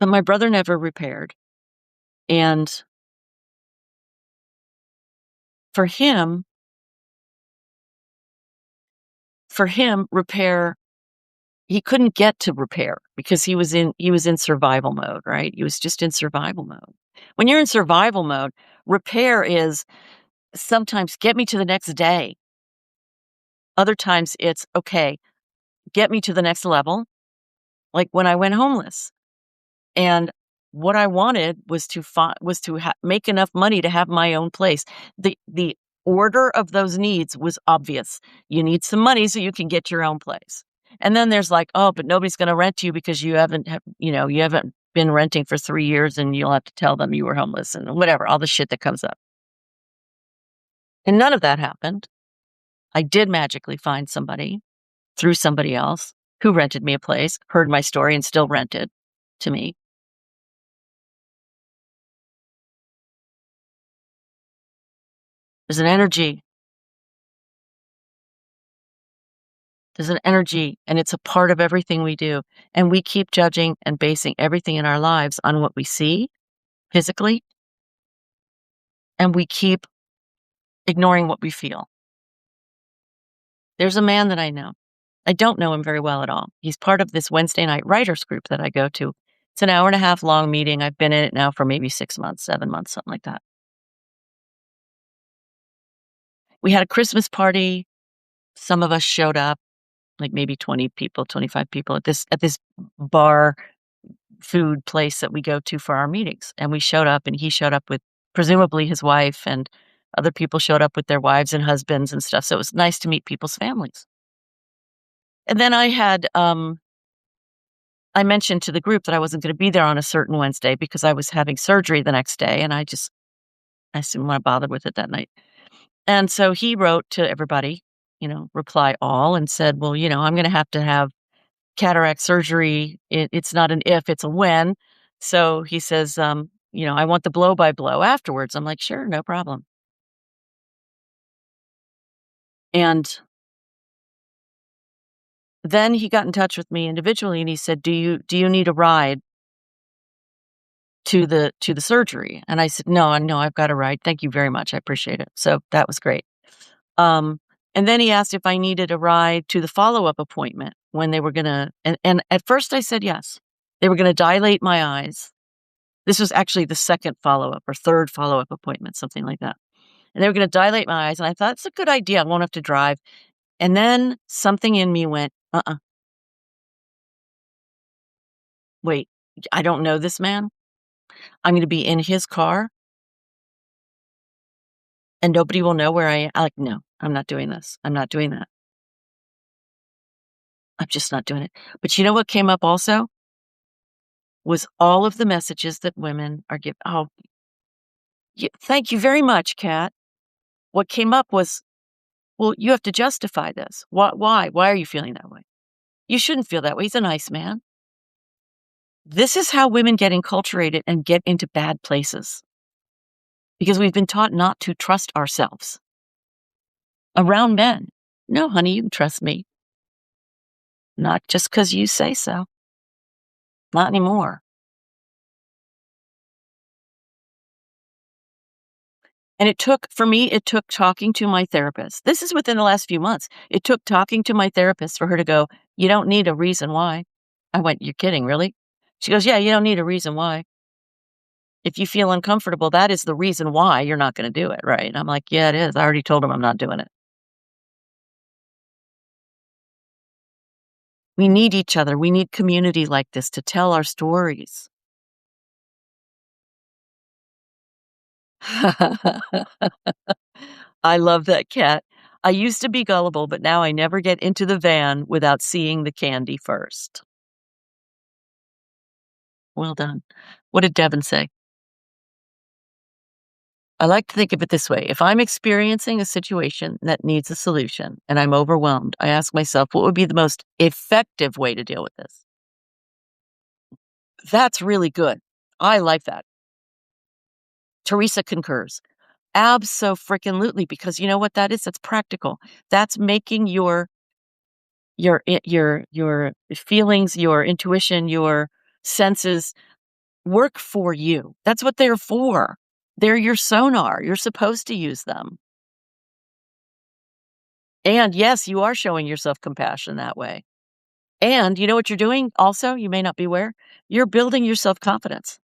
S1: But my brother never repaired, and for him repair he couldn't get to repair because he was in survival mode, right? He was just in survival mode. When you're in survival mode, repair is sometimes get me to the next day. Other times it's, okay, get me to the next level. Like when I went homeless and what I wanted was to make enough money to have my own place. The order of those needs was obvious. You need some money so you can get your own place. And then there's like, oh, but nobody's going to rent you because you haven't been renting for 3 years and you'll have to tell them you were homeless and whatever, all the shit that comes up. And none of that happened. I did magically find somebody through somebody else who rented me a place, heard my story, and still rented to me. There's an energy. There's an energy, and it's a part of everything we do. And we keep judging and basing everything in our lives on what we see physically, and we keep ignoring what we feel. There's a man that I know. I don't know him very well at all. He's part of this Wednesday night writers group that I go to. It's an hour and a half long meeting. I've been in it now for maybe 6 months, 7 months, something like that. We had a Christmas party. Some of us showed up, like maybe 20 people, 25 people at this bar food place that we go to for our meetings. And we showed up and he showed up with presumably his wife, and other people showed up with their wives and husbands and stuff. So it was nice to meet people's families. And then I mentioned to the group that I wasn't going to be there on a certain Wednesday because I was having surgery the next day, and I didn't want to bother with it that night. And so he wrote to everybody, reply all, and said, well, I'm going to have cataract surgery. It's not an if, it's a when. So he says, I want the blow by blow afterwards. I'm like, sure, no problem. And then he got in touch with me individually and he said, do you need a ride to the surgery? And I said, no, I've got a ride. Thank you very much. I appreciate it. So that was great. Um, and then he asked if I needed a ride to the follow-up appointment when they were gonna, and at first I said yes. They were gonna dilate my eyes. This was actually the second follow-up or third follow-up appointment, something like that. And they were gonna dilate my eyes, and I thought, "It's a good idea, I won't have to drive." And then something in me went, wait, I don't know this man. I'm gonna be in his car, and nobody will know where I am." Like, "No, I'm not doing this. I'm not doing that. I'm just not doing it." But you know what came up also? was all of the messages that women are giving. Oh, thank you very much, Kat. What came up was, well, you have to justify this. Why? Why are you feeling that way? You shouldn't feel that way. He's a nice man. This is how women get enculturated and get into bad places because we've been taught not to trust ourselves around men. No, honey, you can trust me. Not just because you say so. Not anymore. And for me, it took talking to my therapist. This is within the last few months. It took talking to my therapist for her to go, you don't need a reason why. I went, you're kidding, really? She goes, yeah, you don't need a reason why. If you feel uncomfortable, that is the reason why you're not going to do it, right? I'm like, yeah, it is. I already told him I'm not doing it. We need each other. We need community like this to tell our stories. I love that, Cat. I used to be gullible, but now I never get into the van without seeing the candy first. Well done. What did Devin say? I like to think of it this way. If I'm experiencing a situation that needs a solution and I'm overwhelmed, I ask myself, what would be the most effective way to deal with this? That's really good. I like that. Teresa concurs. Abso-freaking-lutely, because you know what that is? That's practical. That's making your feelings, your intuition, your senses work for you. That's what they're for. They're your sonar. You're supposed to use them. And yes, you are showing yourself compassion that way. And you know what you're doing also? You may not be aware. You're building your self-confidence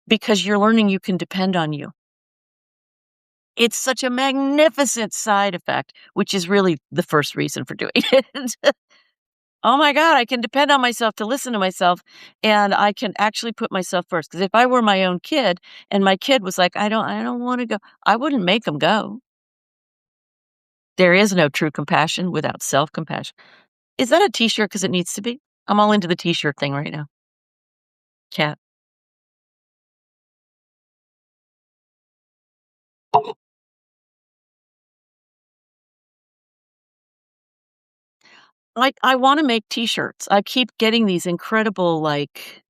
S1: because you're learning you can depend on you. It's such a magnificent side effect, which is really the first reason for doing it. Oh my God, I can depend on myself to listen to myself, and I can actually put myself first. Because if I were my own kid and my kid was like, I don't want to go, I wouldn't make them go. There is no true compassion without self-compassion. Is that a t-shirt? Because it needs to be. I'm all into the t-shirt thing right now. Cat. I want to make t-shirts. I keep getting these incredible like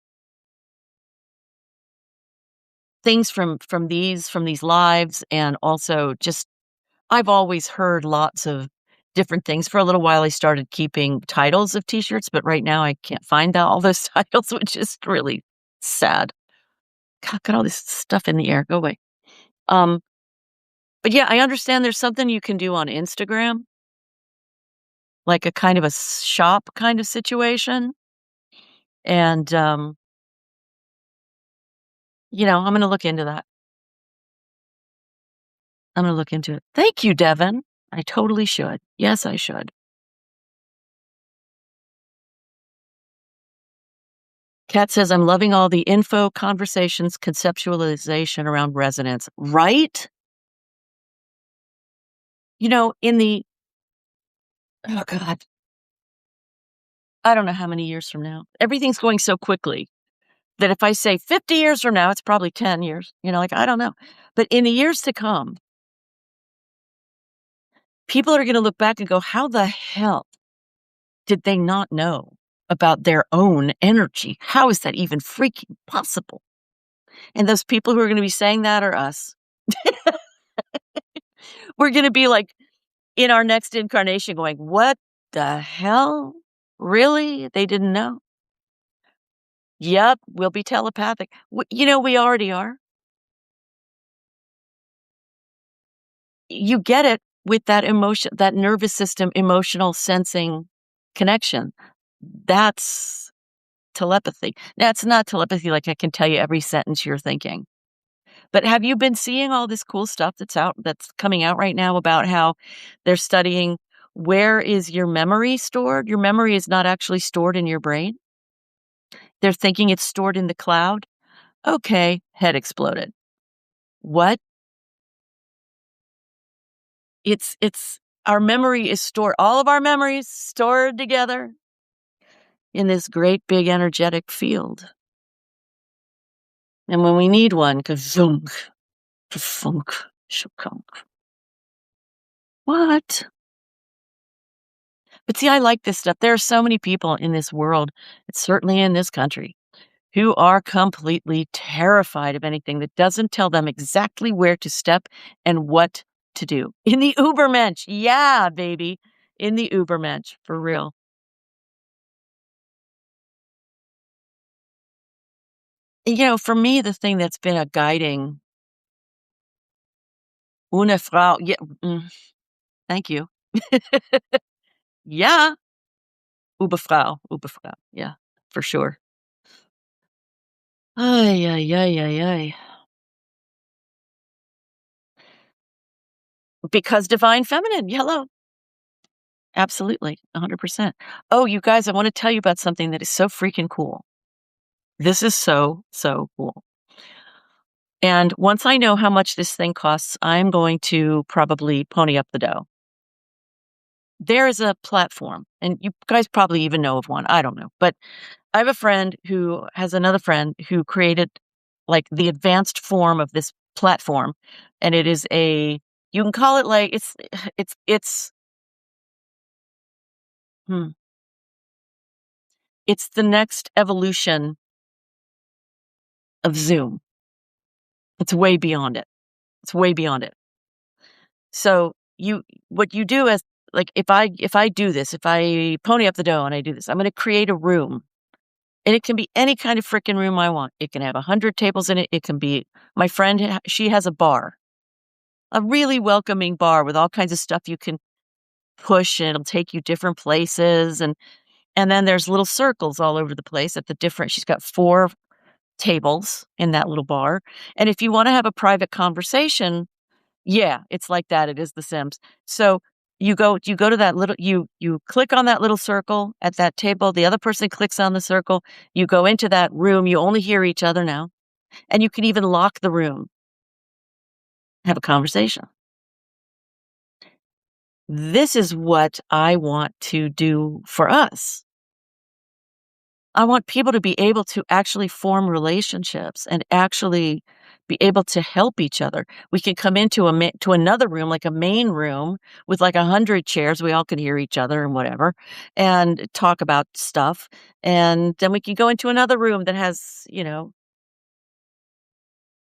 S1: things from these lives, and also just I've always heard lots of different things. For a little while, I started keeping titles of t-shirts, but right now I can't find all those titles, which is really sad. God, got all this stuff in the air. Go away. Um, but yeah, I understand there's something you can do on Instagram, like a kind of a shop kind of situation. And, I'm going to look into that. I'm going to look into it. Thank you, Devin. I totally should. Yes, I should. Kat says, I'm loving all the info, conversations, conceptualization around resonance. Right? Oh God, I don't know how many years from now. Everything's going so quickly that if I say 50 years from now, it's probably 10 years. I don't know. But in the years to come, people are going to look back and go, how the hell did they not know about their own energy? How is that even freaking possible? And those people who are going to be saying that are us. We're going to be like in our next incarnation going, what the hell? Really? They didn't know? Yep, we'll be telepathic. We already are. You get it with that emotion, that nervous system, emotional sensing connection. That's telepathy. Now, it's not telepathy like I can tell you every sentence you're thinking. But have you been seeing all this cool stuff that's coming out right now about how they're studying where is your memory stored? Your memory is not actually stored in your brain. They're thinking it's stored in the cloud. Okay, head exploded. What? It's our memory is stored. All of our memories stored together. in this great big energetic field. And when we need one, kazunk, funk, shukunk. What? But see, I like this stuff. There are so many people in this world, it's certainly in this country, who are completely terrified of anything that doesn't tell them exactly where to step and what to do. In the Ubermensch. Yeah, baby. In the Ubermensch, for real. For me, the thing that's been a guiding Una Frau. Yeah, thank you. Yeah, Uberfrau, Uberfrau. Yeah, for sure. Ay, ay, ay, ay, ay. Because divine feminine. Hello. Absolutely. 100%. Oh, you guys, I want to tell you about something that is so freaking cool. This is so, so cool. And once I know how much this thing costs, I'm going to probably pony up the dough. There is a platform, and you guys probably even know of one. I don't know. But I have a friend who has another friend who created like the advanced form of this platform. And it is you can call it like, hmm, it's the next evolution of Zoom. It's way beyond it. It's way beyond it. So what you do is like, if I do this, if I pony up the dough and I do this, I'm going to create a room, and it can be any kind of freaking room I want. It can have 100 tables in it. It can be my friend. She has a bar, a really welcoming bar with all kinds of stuff you can push, and it'll take you different places. And then there's little circles all over the place at the different, she's got 4 tables in that little bar. And if you want to have a private conversation, yeah, it's like that. It is The Sims. So you go to that little, you click on that little circle at that table. The other person clicks on the circle. You go into that room. You only hear each other now. And you can even lock the room, have a conversation. This is what I want to do for us. I want people to be able to actually form relationships and actually be able to help each other. We can come into to another room, like a main room with like 100 chairs. We all can hear each other and whatever, and talk about stuff. And then we can go into another room that has,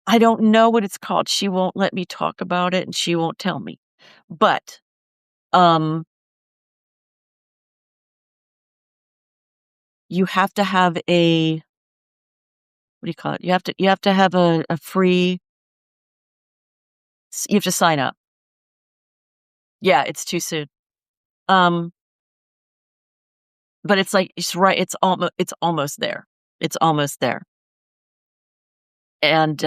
S1: I don't know what it's called. She won't let me talk about it, and she won't tell me. But you have to have what do you call it? You have to have a free. You have to sign up. Yeah, it's too soon. Um, but it's like, it's almost there. It's almost there. And,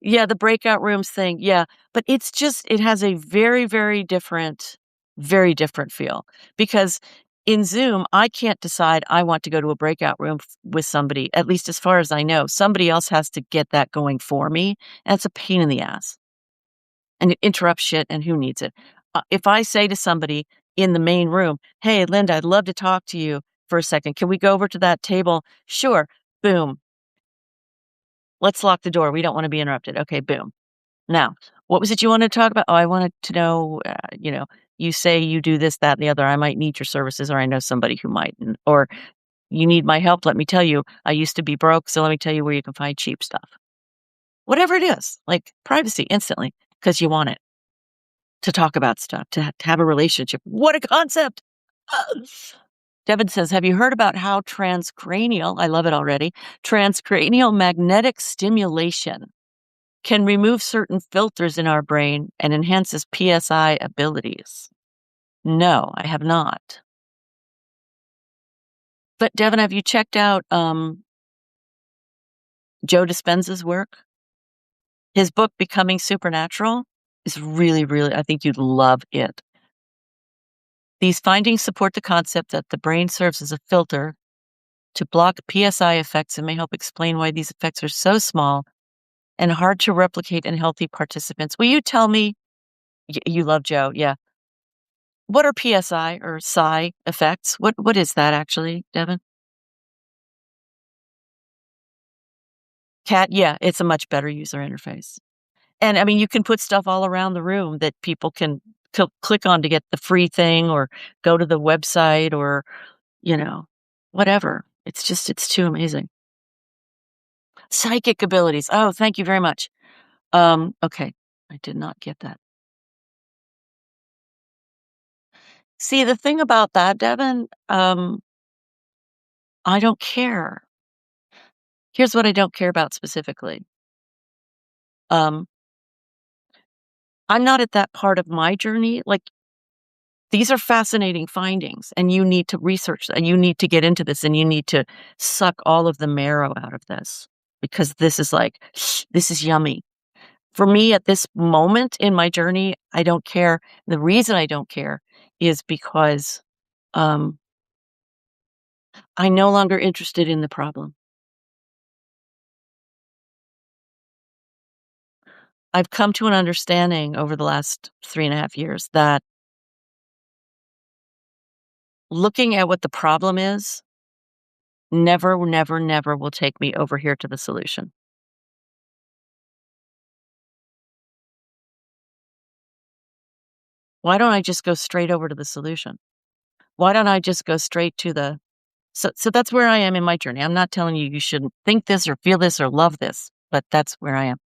S1: yeah, the breakout rooms thing, yeah, but it has a very, very different feel, because in Zoom, I can't decide I want to go to a breakout room with somebody, at least as far as I know. Somebody else has to get that going for me, and it's a pain in the ass. And it interrupts shit, and who needs it? If I say to somebody in the main room, "Hey, Linda, I'd love to talk to you for a second. Can we go over to that table?" Sure. Boom. Let's lock the door. We don't want to be interrupted. Okay, boom. Now, what was it you wanted to talk about? Oh, I wanted to know, you say you do this, that, and the other. I might need your services, or I know somebody who might. Or you need my help. Let me tell you, I used to be broke, so let me tell you where you can find cheap stuff. Whatever it is, like privacy instantly, because you want it. To talk about stuff, to have a relationship. What a concept! Devin says, have you heard about how transcranial, I love it already, transcranial magnetic stimulation can remove certain filters in our brain and enhances PSI abilities? No, I have not. But Devin, have you checked out Joe Dispenza's work? His book, Becoming Supernatural, is really, really, I think you'd love it. These findings support the concept that the brain serves as a filter to block PSI effects and may help explain why these effects are so small and hard to replicate in healthy participants. Will you tell me? You love Joe, yeah. What are PSI or psi effects? What is that actually, Devin? Cat, yeah, it's a much better user interface. And I mean, you can put stuff all around the room that people can click on to get the free thing or go to the website or, you know, whatever. It's too amazing. Psychic abilities. Oh, thank you very much. Okay. I did not get that. See, the thing about that, Devin, I don't care. Here's what I don't care about specifically. Um, I'm not at that part of my journey. Like, these are fascinating findings, and you need to research and you need to get into this and you need to suck all of the marrow out of this because this is like, this is yummy. For me at this moment in my journey, I don't care. The reason I don't care is because um, I'm no longer interested in the problem. I've come to an understanding over the last 3.5 years that looking at what the problem is never, never, never will take me over here to the solution. Why don't I just go straight over to the solution? Why don't I just go straight to the so that's where I am in my journey. I'm not telling you you shouldn't think this or feel this or love this, but that's where I am.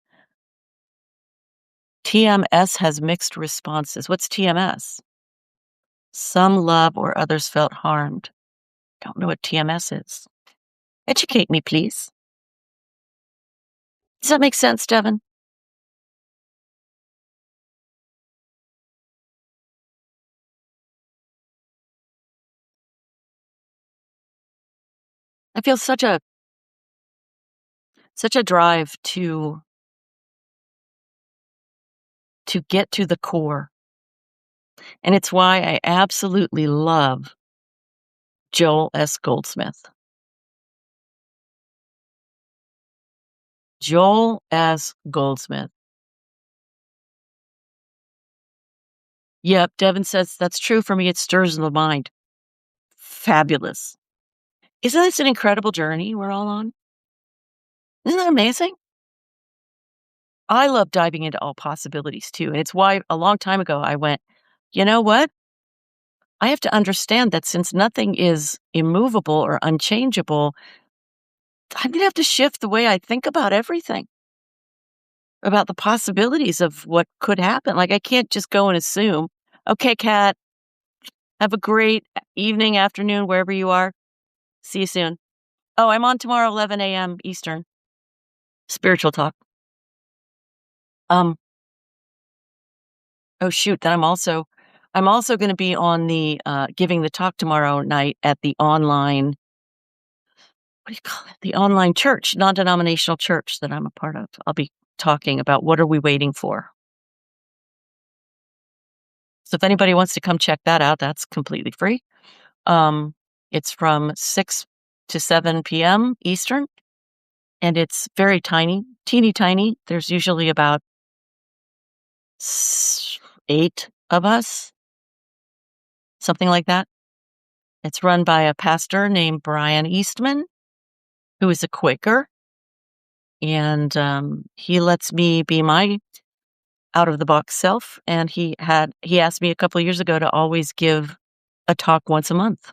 S1: TMS has mixed responses. What's TMS? Some love or others felt harmed. Don't know what TMS is. Educate me, please. Does that make sense, Devin? I feel such a drive to get to the core. And it's why I absolutely love Joel S. Goldsmith. Joel S. Goldsmith. Yep, Devin says that's true for me. It stirs the mind. Fabulous. Isn't this an incredible journey we're all on? Isn't that amazing? I love diving into all possibilities too. And it's why a long time ago I went, you know what? I have to understand that since nothing is immovable or unchangeable, I'm going to have to shift the way I think about everything, about the possibilities of what could happen. Like, I can't just go and assume, okay, Kat, have a great evening, afternoon, wherever you are. See you soon. Oh, I'm on tomorrow, 11 a.m. Eastern. Spiritual talk. Um, oh shoot, then I'm also going to be on the giving the talk tomorrow night at the online, what do you call it? The online church, non-denominational church that I'm a part of. I'll be talking about what are we waiting for. So if anybody wants to come check that out, that's completely free. It's from 6 to 7 p.m. Eastern, and it's very tiny, teeny tiny. There's usually about 8 of us, something like that. It's run by a pastor named Brian Eastman, who is a Quaker, and he lets me be my out of the box self. And he asked me a couple of years ago to always give a talk once a month.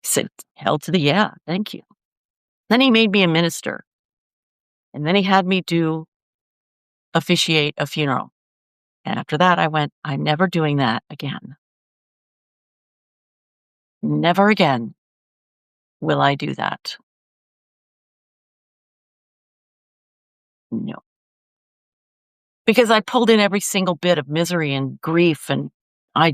S1: I said, hell to the yeah, thank you. Then he made me a minister, and then he had me officiate a funeral. And after that, I went, I'm never doing that again. Never again will I do that. No. Because I pulled in every single bit of misery and grief, and I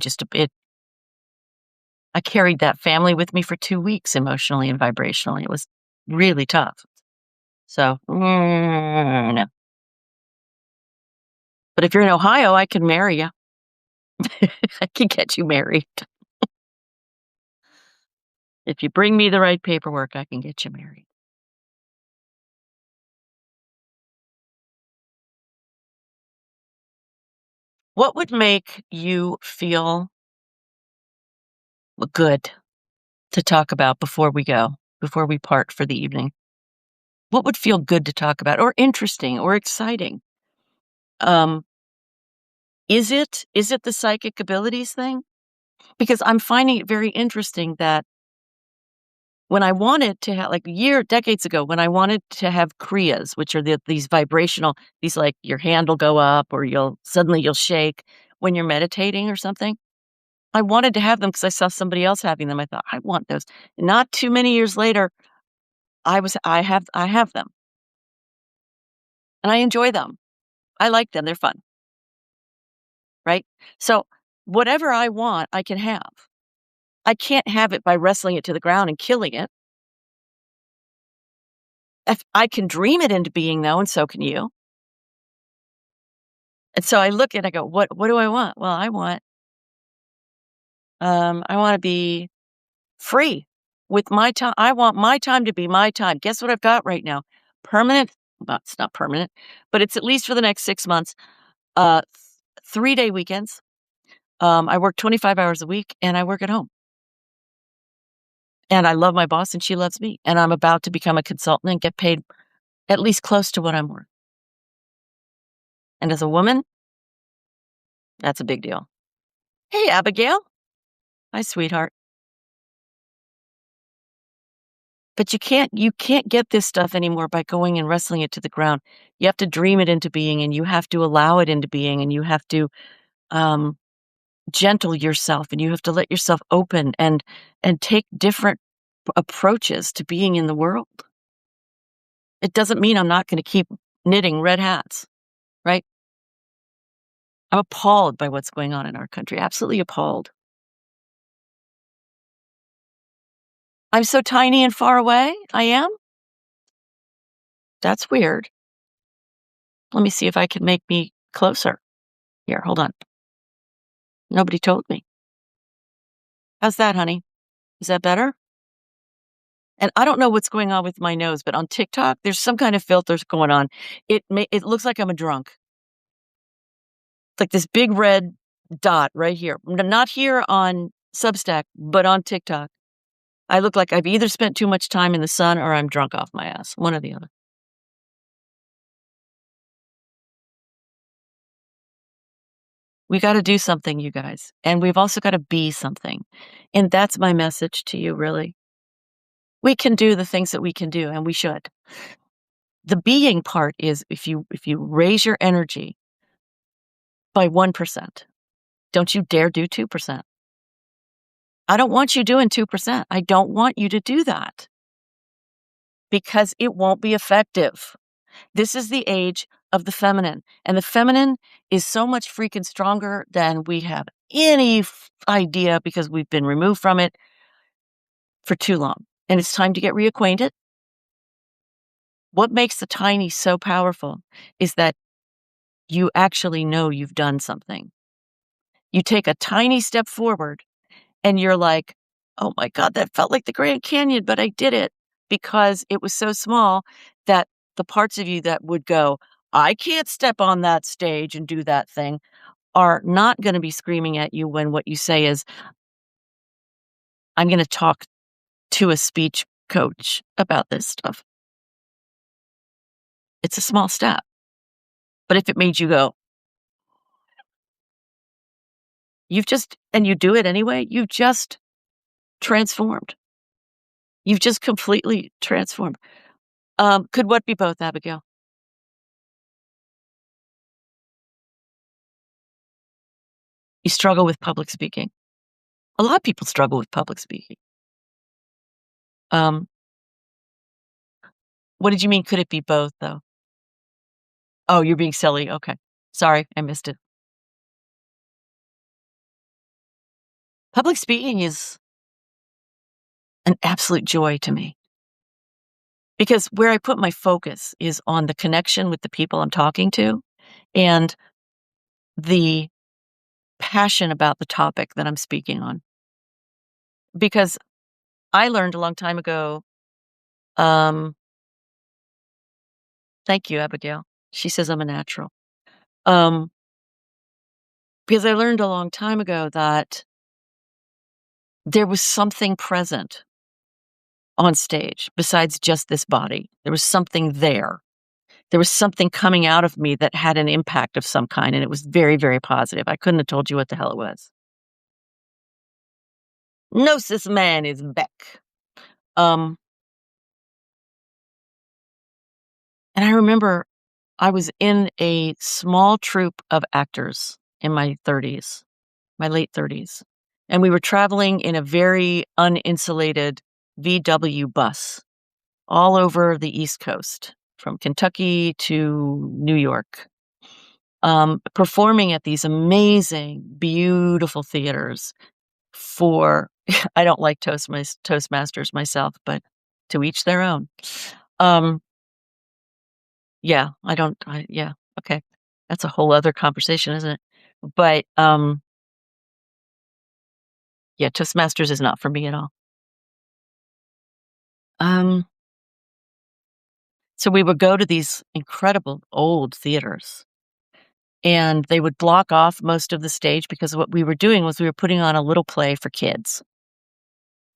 S1: carried that family with me for 2 weeks emotionally and vibrationally. It was really tough. So, no. But if you're in Ohio, I can marry you. I can get you married. If you bring me the right paperwork, I can get you married. What would make you feel good to talk about before we part for the evening? What would feel good to talk about, or interesting, or exciting? Um, is it the psychic abilities thing? Because I'm finding it very interesting that when I wanted to have, like, decades ago, when I wanted to have kriyas, which are these vibrational, these, like, your hand will go up or you'll shake when you're meditating or something. I wanted to have them because I saw somebody else having them. I thought, "I want those." Not too many years later, I have them, and I enjoy them. I like them, they're fun, right? So, whatever I want, I can have. I can't have it by wrestling it to the ground and killing it. If I can dream it into being, though, and so can you. And so I look and I go, "What do I want?" Well, I wanna be free with my time. I want my time to be my time. Guess what I've got right now? Permanent, well, it's not permanent, but it's at least for the next 6 months, 3-day weekends. I work 25 hours a week, and I work at home. And I love my boss, and she loves me, and I'm about to become a consultant and get paid at least close to what I'm worth. And as a woman, that's a big deal. "Hey, Abigail." "Hi, sweetheart." But you can't get this stuff anymore by going and wrestling it to the ground. You have to dream it into being, and you have to allow it into being, and you have to, um, gentle yourself, and you have to let yourself open and take different approaches to being in the world. It doesn't mean I'm not gonna keep knitting red hats, right? I'm appalled by what's going on in our country, absolutely appalled. I'm so tiny and far away? I am? That's weird. Let me see if I can make me closer. Here, hold on. Nobody told me. How's that, honey? Is that better? And I don't know what's going on with my nose, but on TikTok, there's some kind of filters going on. It looks like I'm a drunk. It's like this big red dot right here. Not here on Substack, but on TikTok. I look like I've either spent too much time in the sun or I'm drunk off my ass, one or the other. We gotta do something, you guys, and we've also gotta be something, and that's my message to you, really. We can do the things that we can do, and we should. The being part is if you raise your energy by 1%, don't you dare do 2%. I don't want you doing 2%. I don't want you to do that because it won't be effective. This is the age of the feminine, and the feminine is so much freaking stronger than we have any idea because we've been removed from it for too long. And it's time to get reacquainted. What makes the tiny so powerful is that you actually know you've done something. You take a tiny step forward and you're like, "Oh my God, that felt like the Grand Canyon, but I did it," because it was so small that the parts of you that would go, "I can't step on that stage and do that thing," are not gonna be screaming at you when what you say is, "I'm gonna talk to a speech coach about this stuff." It's a small step, but if it made you go, and you do it anyway, you've just transformed. You've just completely transformed. Could what be both, Abigail? You struggle with public speaking. A lot of people struggle with public speaking. Um, what did you mean, could it be both, though? Oh, you're being silly, okay. Sorry, I missed it. Public speaking is an absolute joy to me because where I put my focus is on the connection with the people I'm talking to and the passion about the topic that I'm speaking on. Because I learned a long time ago, um thank you, Abigail. She says I'm a natural. Um, because I learned a long time ago that there was something present on stage besides just this body. There was something there. There was something coming out of me that had an impact of some kind, and it was very, very positive. I couldn't have told you what the hell it was. Gnosis Man is back. Um, and I remember I was in a small troupe of actors in my 30s, my late 30s, and we were traveling in a very uninsulated VW bus all over the East Coast, from Kentucky to New York, performing at these amazing, beautiful theaters for I don't like Toastmasters myself, but to each their own. Um, yeah, yeah, okay. That's a whole other conversation, isn't it? But, yeah, Toastmasters is not for me at all. Um, so we would go to these incredible old theaters, and they would block off most of the stage because what we were doing was we were putting on a little play for kids,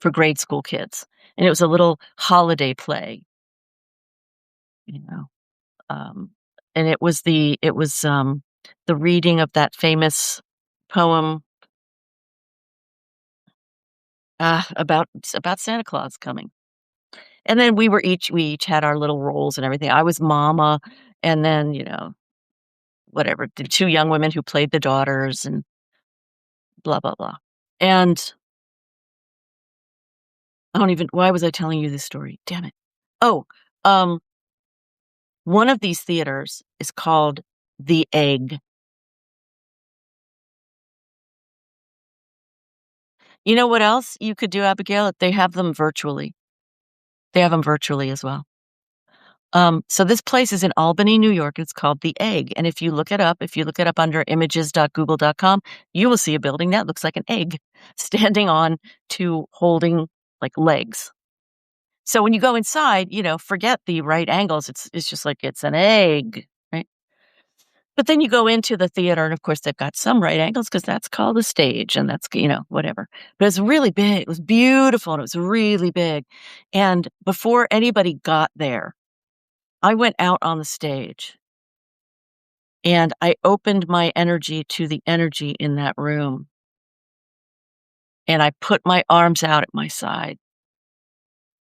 S1: for grade school kids, and it was a little holiday play, you know, and the reading of that famous poem, about Santa Claus coming. And then we each had our little roles and everything. I was mama, and then, whatever, the 2 young women who played the daughters and blah, blah, blah. And I don't even why was I telling you this story? Damn it. Oh, um, one of these theaters is called The Egg. You know what else you could do, Abigail? They have them virtually. They have them virtually as well. So this place is in Albany, New York. It's called The Egg. And if you look it up under images.google.com, you will see a building that looks like an egg standing on 2 holding like legs. So when you go inside, forget the right angles. It's just like it's an egg, right? But then you go into the theater, and of course they've got some right angles because that's called a stage, and that's whatever. But it's really big. It was beautiful, and it was really big. And before anybody got there, I went out on the stage and I opened my energy to the energy in that room. And I put my arms out at my side.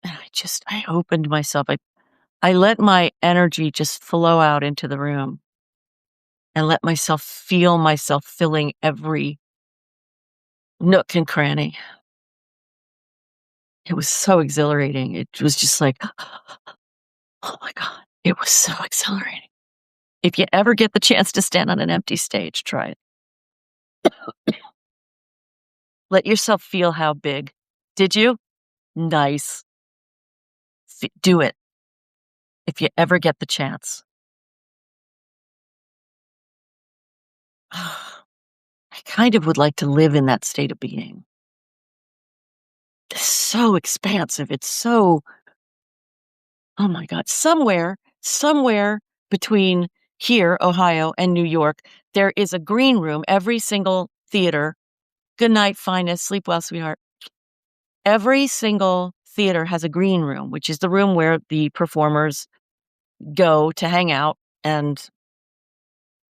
S1: And I opened myself. I let my energy just flow out into the room and let myself feel myself filling every nook and cranny. It was so exhilarating. It was just like, oh my God, it was so exhilarating. If you ever get the chance to stand on an empty stage, try it. Let yourself feel how big. Did you? Nice. Do it if you ever get the chance. I kind of would like to live in that state of being. It's so expansive. It's so, oh my God, somewhere between here, Ohio, and New York, there is a green room. Every single theater, good night, finest, sleep well, sweetheart. Every single theater has a green room, which is the room where the performers go to hang out and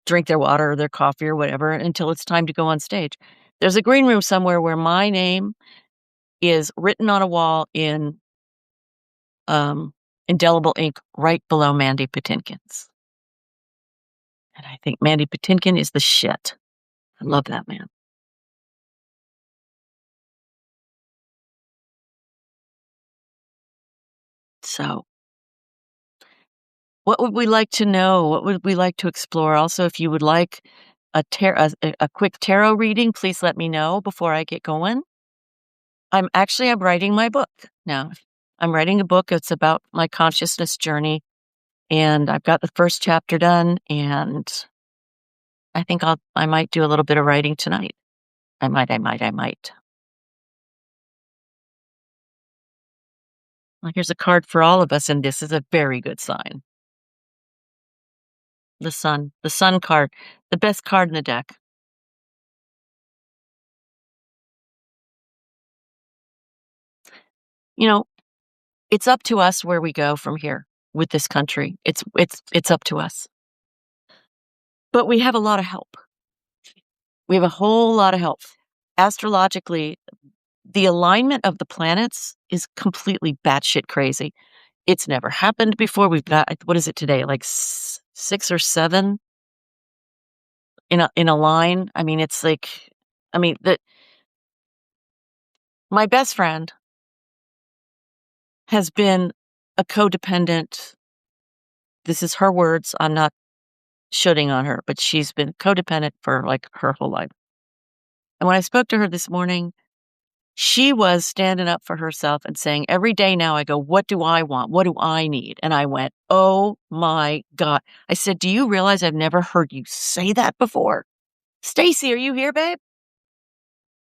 S1: drink their water or their coffee or whatever until it's time to go on stage. There's a green room somewhere where my name is written on a wall in indelible ink right below Mandy Patinkin's. And I think Mandy Patinkin is the shit. I love that man. So, what would we like to know? What would we like to explore? Also, if you would like a quick tarot reading, please let me know before I get going. I'm writing my book now. I'm writing a book. It's about my consciousness journey, and I've got the first chapter done, and I think I might do a little bit of writing tonight. I might. Well, here's a card for all of us, and this is a very good sign. The sun card, the best card in the deck. you know, it's up to us where we go from here with this country. It's up to us. But we have a lot of help. We have a whole lot of help. Astrologically, the alignment of the planets is completely batshit crazy. It's never happened before. We've got, what is it today? Like 6 or 7 in a line. I mean, it's like, I mean, my best friend has been a codependent. This is her words. I'm not shooting on her, but she's been codependent for like her whole life. And when I spoke to her this morning, she was standing up for herself and saying, every day now I go, what do I want? What do I need? And I went, oh my God. I said, do you realize I've never heard you say that before? Stacy, are you here, babe?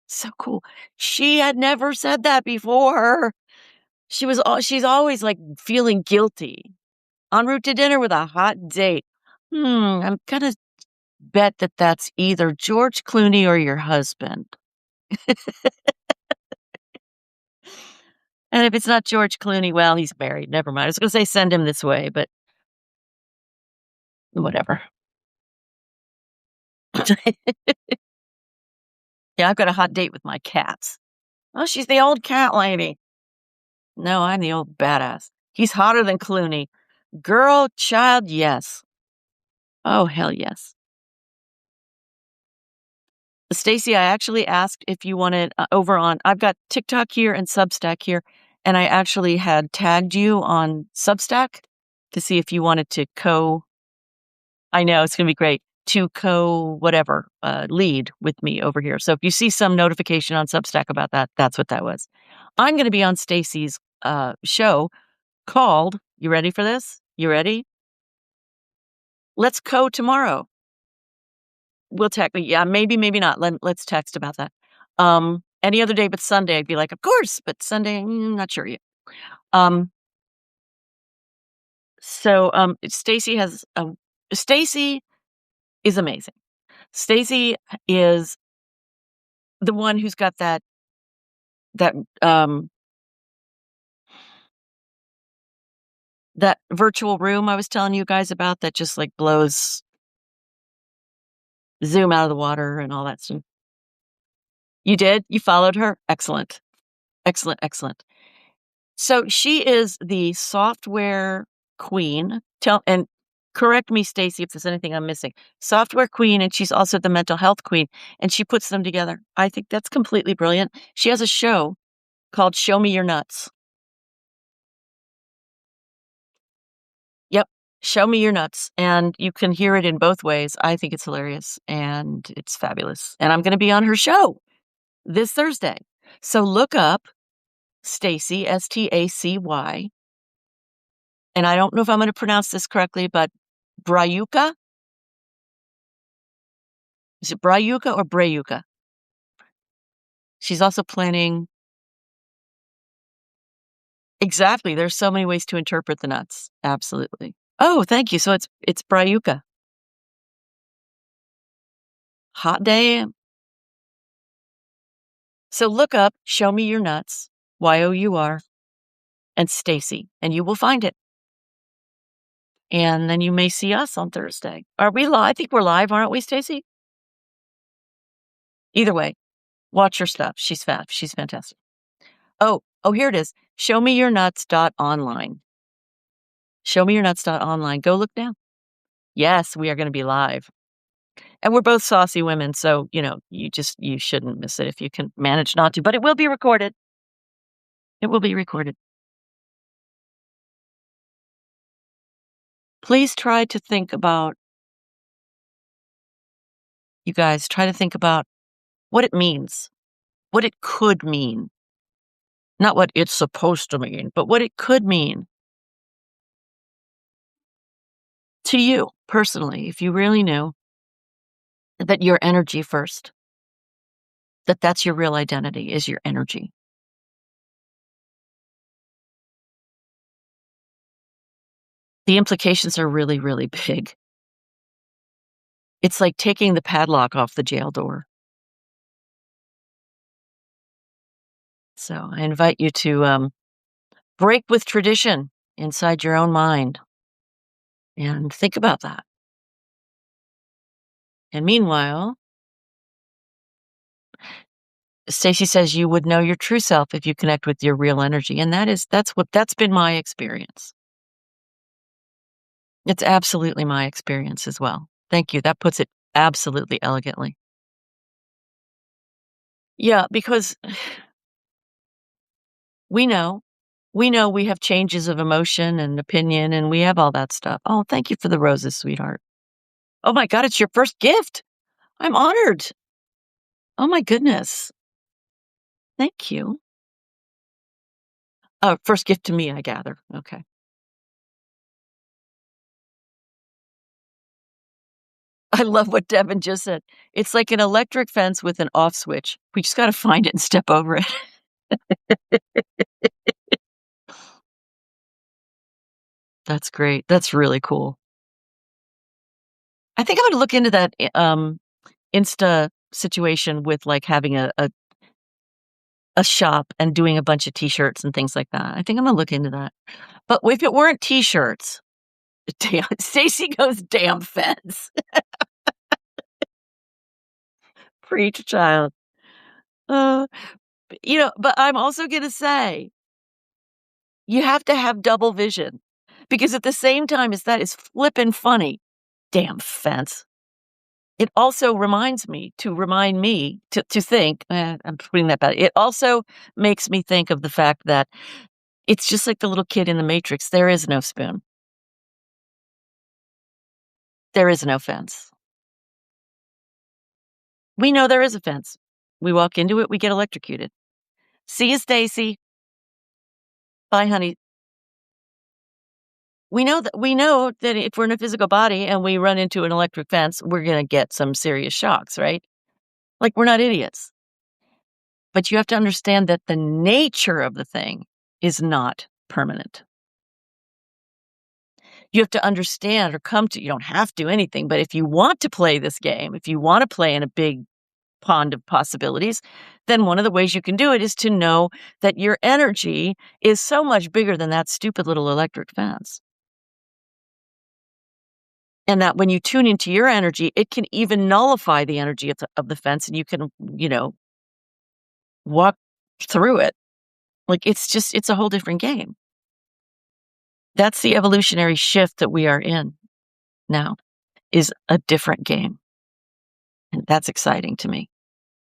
S1: So cool. She had never said that before. She's always like feeling guilty. En route to dinner with a hot date. I'm gonna bet that that's either George Clooney or your husband. And if it's not George Clooney, well, he's married. Never mind. I was gonna say send him this way, but whatever. Yeah, I've got a hot date with my cats. Oh, she's the old cat lady. No, I'm the old badass. He's hotter than Clooney. Girl, child, yes. Oh, hell yes. Stacy, I actually asked if you wanted over on, I've got TikTok here and Substack here, and I actually had tagged you on Substack to see if you wanted to I know it's going to be great, to whatever, lead with me over here. So if you see some notification on Substack about that, that's what that was. I'm going to be on Stacy's show called, you ready for this? You ready? Let's tomorrow. We'll text. Yeah, maybe not. Let's text about that. Any other day but Sunday, I'd be like, of course, but Sunday, not sure yet. Stacy Stacy is amazing. Stacy is the one who's got that that virtual room I was telling you guys about that just like blows Zoom out of the water and all that stuff. You did? You followed her? Excellent. Excellent. Excellent. So she is the software queen. And correct me, Stacy, if there's anything I'm missing. Software queen, and she's also the mental health queen, and she puts them together. I think that's completely brilliant. She has a show called Show Me Your Nuts. Yep. Show Me Your Nuts. And you can hear it in both ways. I think it's hilarious and it's fabulous. And I'm going to be on her show this Thursday. So look up Stacy, Stacy. And I don't know if I'm going to pronounce this correctly, but Brayuka? Is it Brayuka or Brayuka? She's also planning. Exactly. There's so many ways to interpret the nuts. Absolutely. Oh, thank you. So it's Brayuka. Hot day. So look up Show Me Your Nuts, YOUR, and Stacy, and you will find it. And then you may see us on Thursday. Are we live? I think we're live, aren't we, Stacy? Either way, watch her stuff. She's fab. She's fantastic. Oh, here it is. ShowMeYourNuts.online. ShowMeYourNuts.online. Go look now. Yes, we are going to be live. And we're both saucy women, so, you shouldn't miss it if you can manage not to. But it will be recorded. It will be recorded. Please try to think about, you guys, try to think about what it means, what it could mean. Not what it's supposed to mean, but what it could mean to you personally, if you really knew that your energy first, that's your real identity, is your energy. The implications are really, really big. It's like taking the padlock off the jail door. So I invite you to Break with tradition inside your own mind and think about that. And meanwhile, Stacy says you would know your true self if you connect with your real energy. And that's been my experience. It's absolutely my experience as well. Thank you. That puts it absolutely elegantly. Yeah, because we know. We know we have changes of emotion and opinion, and we have all that stuff. Oh, thank you for the roses, sweetheart. Oh my God, it's your first gift. I'm honored. Oh my goodness. Thank you. Oh, first gift to me, I gather. Okay. I love what Devin just said. It's like an electric fence with an off switch. We just got to find it and step over it. That's great. That's really cool. I think I'm going to look into that Insta situation with like having a shop and doing a bunch of t-shirts and things like that. I think I'm going to look into that. But if it weren't t-shirts, damn, Stacy goes, damn fence. Preach, child. Uh, but I'm also going to say, you have to have double vision because at the same time as that is flippin' funny, damn fence. It also reminds me to think, I'm putting that back. It also makes me think of the fact that it's just like the little kid in the Matrix. There is no spoon. There is no fence. We know there is a fence. We walk into it, we get electrocuted. See you, Stacy. Bye, honey. We know that if we're in a physical body and we run into an electric fence, we're going to get some serious shocks, right? Like we're not idiots. But you have to understand that the nature of the thing is not permanent. You have to understand or you don't have to do anything, but if you want to play this game, if you want to play in a big pond of possibilities, then one of the ways you can do it is to know that your energy is so much bigger than that stupid little electric fence. And that when you tune into your energy, it can even nullify the energy of the fence and you can, walk through it. Like it's a whole different game. That's the evolutionary shift that we are in now, is a different game. And that's exciting to me.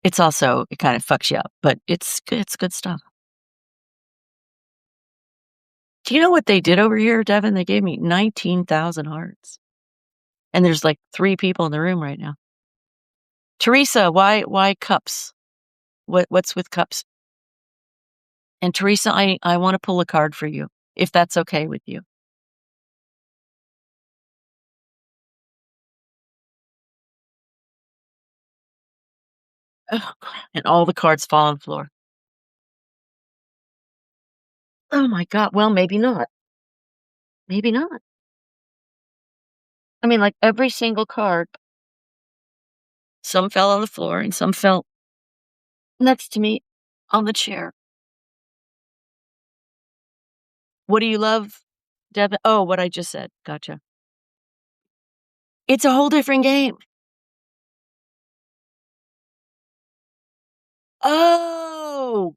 S1: It kind of fucks you up, but it's good stuff. Do you know what they did over here, Devin? They gave me 19,000 hearts. And there's like 3 people in the room right now. Teresa, why cups? What's with cups? And Teresa, I want to pull a card for you, if that's okay with you. Oh, and all the cards fall on the floor. Oh my God. Well, maybe not. Maybe not. I mean, like every single card, some fell on the floor and some fell next to me on the chair. What do you love, Devin? Oh, what I just said. Gotcha. It's a whole different game. Oh,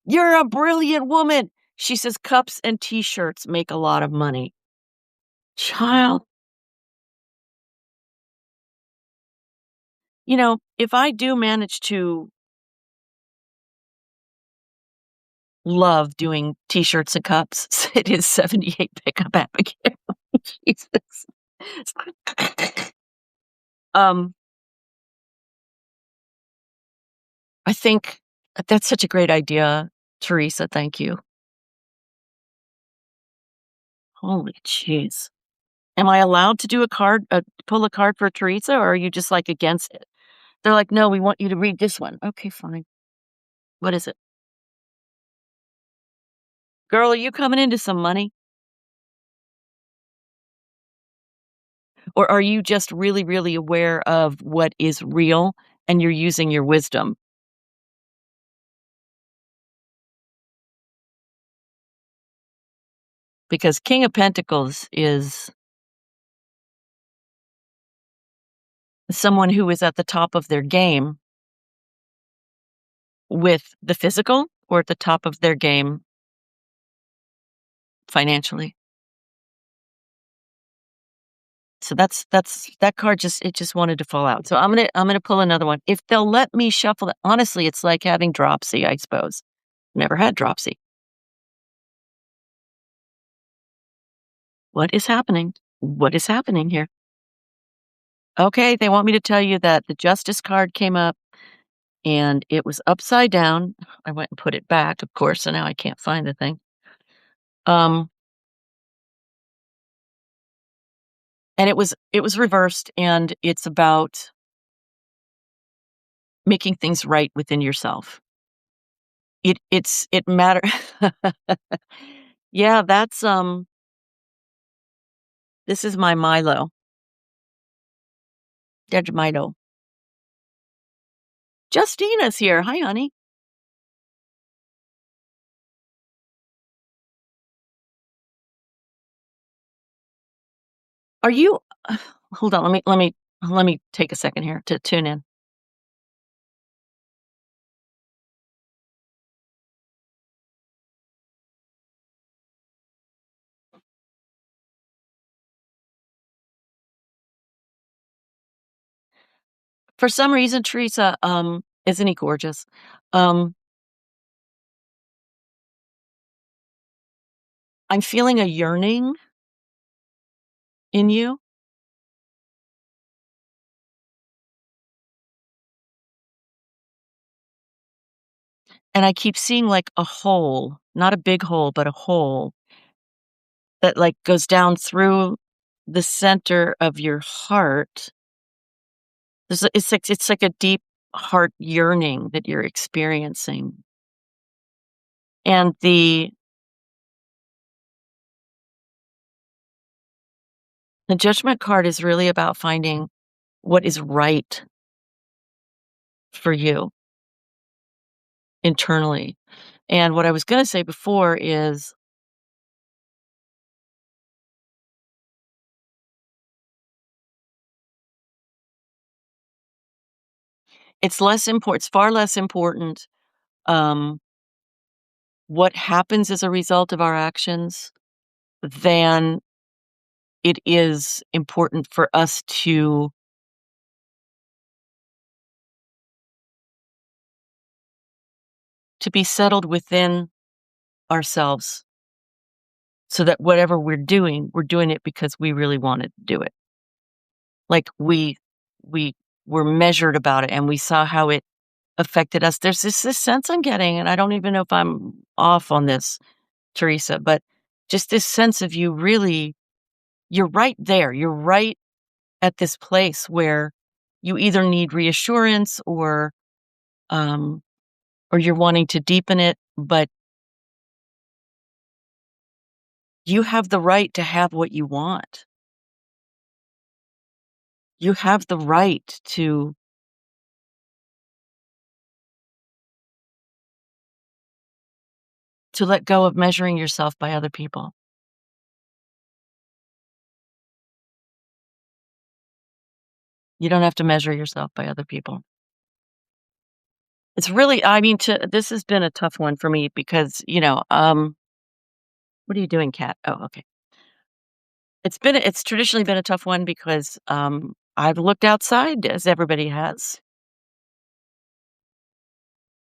S1: you're a brilliant woman. She says cups and t-shirts make a lot of money. Child, if I do manage to love doing t-shirts and cups, it is 78 pickup Abigail. Jesus. Um, I think that's such a great idea, Teresa. Thank you. Holy jeez. Am I allowed to do pull a card for Teresa, or are you just like against it? They're like, no, we want you to read this one. Okay, fine. What is it? Girl, are you coming into some money? Or are you just really, really aware of what is real and you're using your wisdom? because King of Pentacles is someone who is at the top of their game with the physical or at the top of their game financially. So that's that card just wanted to fall out. So I'm gonna pull another one. If they'll let me shuffle it, honestly, it's like having dropsy, I suppose. Never had dropsy. What is happening? What is happening here? Okay, they want me to tell you that the Justice card came up and it was upside down. I went and put it back, of course, so now I can't find the thing. Um, and it was reversed, and it's about making things right within yourself. It matter. Yeah, that's this is my Milo. Judge Milo. Justina's here. Hi, honey. Are you hold on, let me take a second here to tune in. For some reason, Teresa, isn't he gorgeous? Um, I'm feeling a yearning in you. And I keep seeing like a hole, not a big hole, but a hole that like goes down through the center of your heart. It's like a deep heart yearning that you're experiencing. And the Judgment card is really about finding what is right for you internally. And what I was going to say before is it's far less important um, what happens as a result of our actions than it is important for us to be settled within ourselves so that whatever we're doing it because we really wanted to do it. Like we were measured about it and we saw how it affected us. There's this sense I'm getting, and I don't even know if I'm off on this, Teresa, but just this sense of you really, you're right there. You're right at this place where you either need reassurance um, or you're wanting to deepen it, but you have the right to have what you want. You have the right to let go of measuring yourself by other people. You don't have to measure yourself by other people. It's really, I mean, this has been a tough one for me because, what are you doing, cat? Oh, okay. It's traditionally been a tough one because I've looked outside as everybody has.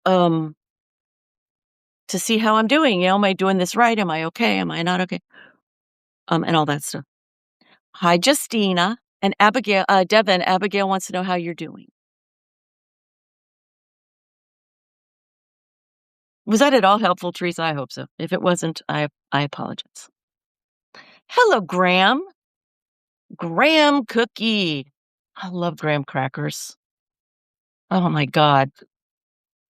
S1: Um to see how I'm doing. Am I doing this right? Am I okay? Am I not okay? And all that stuff. Hi, Justina and Abigail. Devin, Abigail wants to know how you're doing. Was that at all helpful, Teresa? I hope so. If it wasn't, I apologize. Hello, Graham. Graham cookie. I love graham crackers. Oh my God.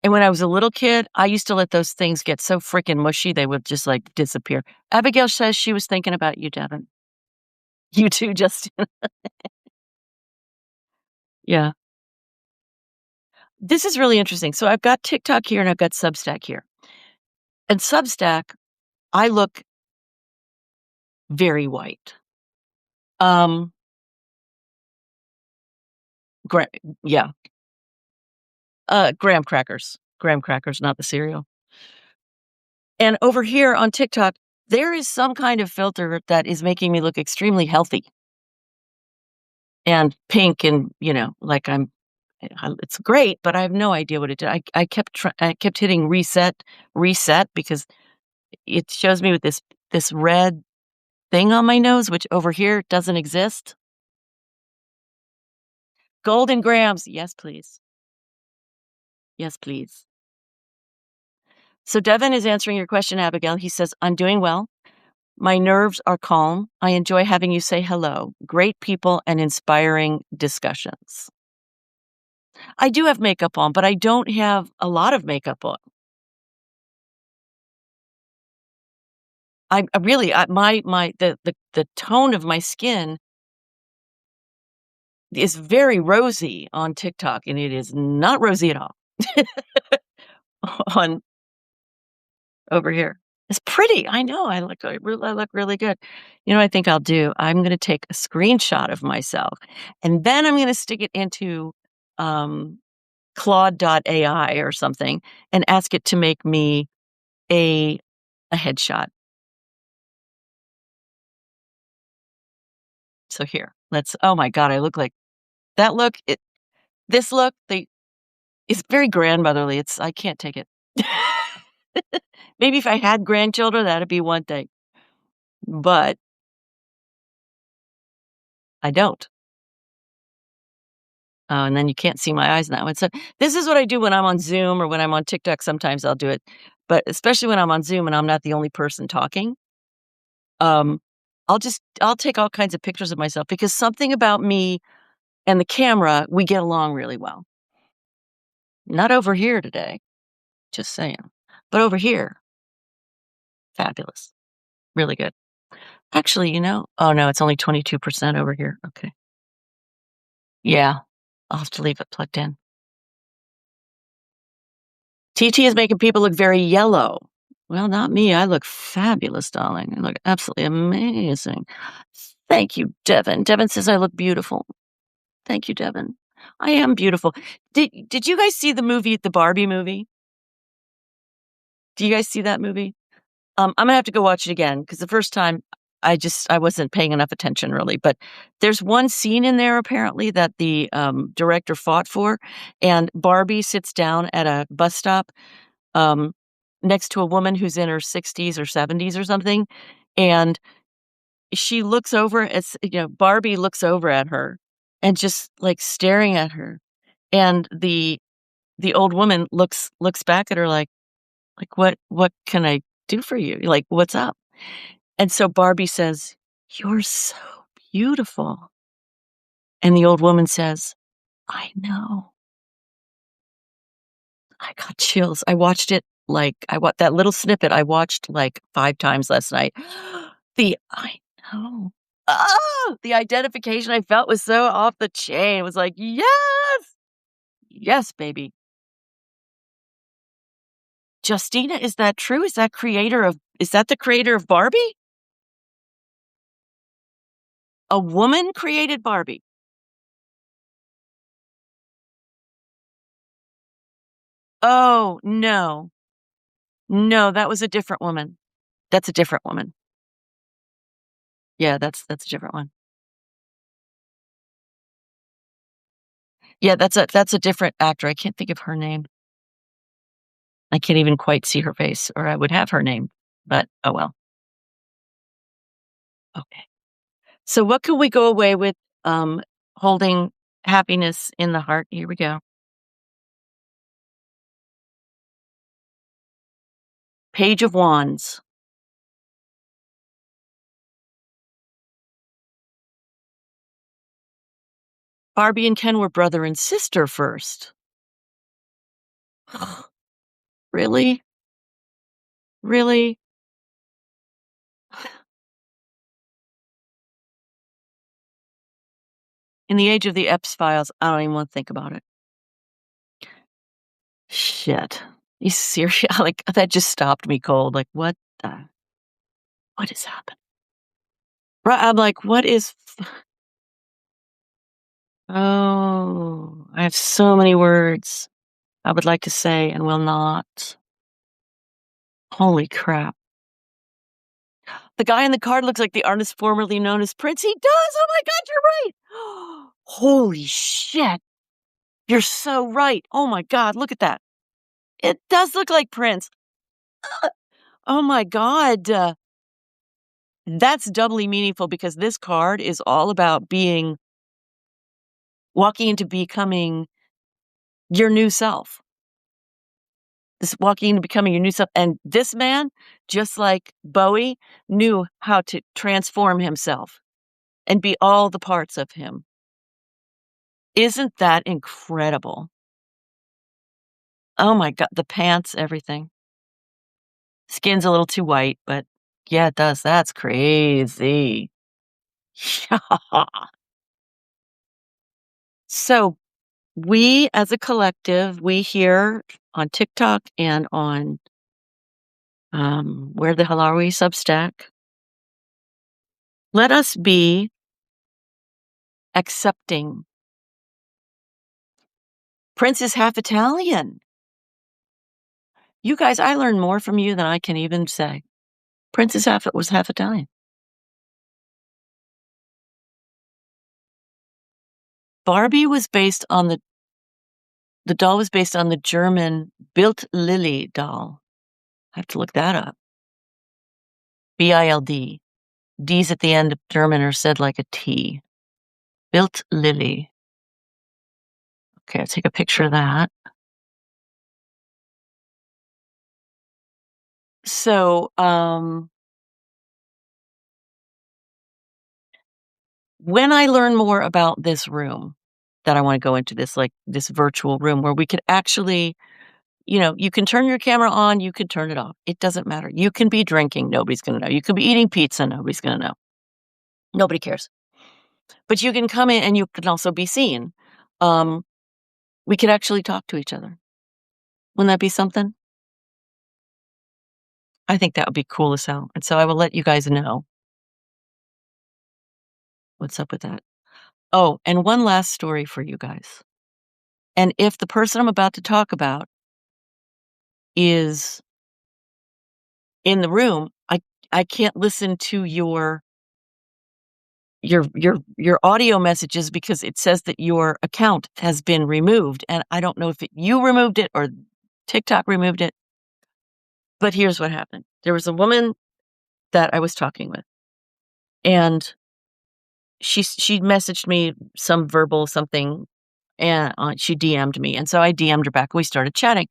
S1: And when I was a little kid, I used to let those things get so freaking mushy, they would just like disappear. Abigail says she was thinking about you, Devin. You too, Justin. Yeah. This is really interesting. So I've got TikTok here and I've got Substack here. And Substack, I look very white. Um, gra yeah, graham crackers, not the cereal. And over here on TikTok, there is some kind of filter that is making me look extremely healthy and pink and, like it's great, but I have no idea what it did. I kept hitting reset because it shows me with this red thing on my nose, which over here doesn't exist. Golden grams. Yes, please. Yes, please. So Devin is answering your question, Abigail. He says, I'm doing well. My nerves are calm. I enjoy having you say hello. Great people and inspiring discussions. I do have makeup on, but I don't have a lot of makeup on. I really, the tone of my skin is very rosy on TikTok, and it is not rosy at all on over here. It's pretty. I know. I look really good. You know what I think I'll do? I'm going to take a screenshot of myself, and then I'm going to stick it into um, Claude.ai or something and ask it to make me a a headshot. So here, oh my God, I look like that look. This look, it's very grandmotherly. I can't take it. Maybe if I had grandchildren, that'd be one thing, but I don't. Oh, and then you can't see my eyes in that one. So this is what I do when I'm on Zoom or when I'm on TikTok. Sometimes I'll do it, but especially when I'm on Zoom and I'm not the only person talking, um, I'll take all kinds of pictures of myself because something about me and the camera, we get along really well. Not over here today, just saying, but over here, fabulous, really good. Actually, oh no, it's only 22% over here. Okay, yeah, I'll have to leave it plugged in. TT is making people look very yellow. Well, not me. I look fabulous, darling. I look absolutely amazing. Thank you, Devin. Devin says I look beautiful. Thank you, Devin. I am beautiful. Did you guys see the movie, the Barbie movie? Do you guys see that movie? I'm gonna have to go watch it again because the first time I wasn't paying enough attention really. But there's one scene in there apparently that the director fought for, and Barbie sits down at a bus stop um, next to a woman who's in her 60s or 70s or something, and she looks over. Barbie looks over at her and just like staring at her, and the old woman looks back at her like what can I do for you? Like, what's up? And so Barbie says, "You're so beautiful." And the old woman says, "I know." I got chills. I watched it that little snippet I watched like 5 times last night. I know. Oh, the identification I felt was so off the chain. It was like, "Yes! Yes, baby." Justina, is that true? Is that the creator of Barbie? A woman created Barbie. Oh, no. No, that was a different woman. That's a different woman. Yeah, that's a different one. Yeah, that's a different actor. I can't think of her name. I can't even quite see her face, or I would have her name, but oh well. Okay. So what can we go away with holding happiness in the heart? Here we go. Page of Wands. Barbie and Ken were brother and sister first. Really? Really? In the age of the Epps files, I don't even want to think about it. Shit. You serious? Like, that just stopped me cold. Like, what has happened? Right, I'm like, what is oh, I have so many words I would like to say and will not. Holy crap. The guy in the card looks like the artist formerly known as Prince. He does! Oh my god, you're right! Holy shit! You're so right. Oh my god, look at that. It does look like Prince. Oh my god. That's doubly meaningful because this card is all about walking into becoming your new self. This walking into becoming your new self. And this man, just like Bowie, knew how to transform himself and be all the parts of him. Isn't that incredible? Oh my god, the pants, everything. Skin's a little too white, but yeah, it does. That's crazy. So we as a collective, we here on TikTok and on where the hell are we? Substack. Let us be accepting. Prince is half Italian. You guys, I learned more from you than I can even say. Prince was half Italian. Barbie was based on the doll was based on the German Bild Lilly doll. I have to look that up. Bild. D's at the end of German are said like a T. Bild Lilly. Okay, I'll take a picture of that. So, when I learn more about this room that I want to go into this virtual room where we could actually, you can turn your camera on, you can turn it off. It doesn't matter. You can be drinking. Nobody's going to know. You could be eating pizza. Nobody's going to know. Nobody cares. But you can come in and you can also be seen. We could actually talk to each other. Wouldn't that be something? I think that would be cool as hell. And so I will let you guys know what's up with that. Oh, and one last story for you guys. And if the person I'm about to talk about is in the room, I can't listen to your audio messages because it says that your account has been removed. And I don't know if you removed it or TikTok removed it. But here's what happened. There was a woman that I was talking with, and she messaged me some verbal something, and she DM'd me. And so I DM'd her back. We started chatting.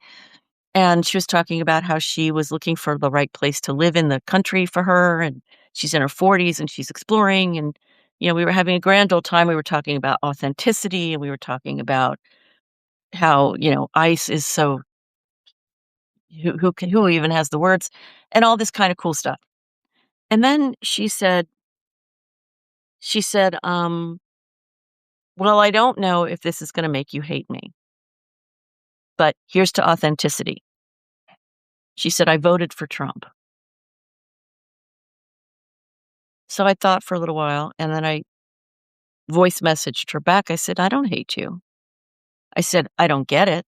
S1: And she was talking about how she was looking for the right place to live in the country for her. And she's in her 40s and she's exploring. And, we were having a grand old time. We were talking about authenticity and we were talking about how, ice is so, who even has the words and all this kind of cool stuff. And then she said, well, I don't know if this is going to make you hate me, but here's to authenticity. She said, I voted for Trump. So I thought for a little while, and then I voice messaged her back. I said, I don't hate you. I said, I don't get it.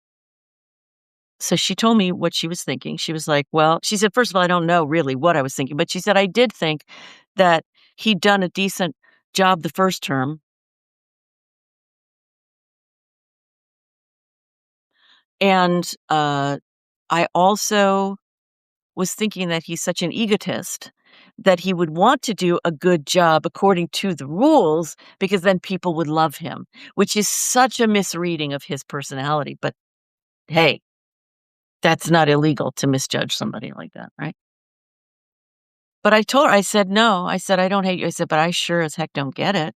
S1: So she told me what she was thinking. She was like, well, she said, first of all, I don't know really what I was thinking, but she said, I did think that he'd done a decent job the first term. And I also was thinking that he's such an egotist that he would want to do a good job according to the rules because then people would love him, which is such a misreading of his personality. But hey, that's not illegal to misjudge somebody like that, right? But I said, no. I said, I don't hate you. I said, but I sure as heck don't get it.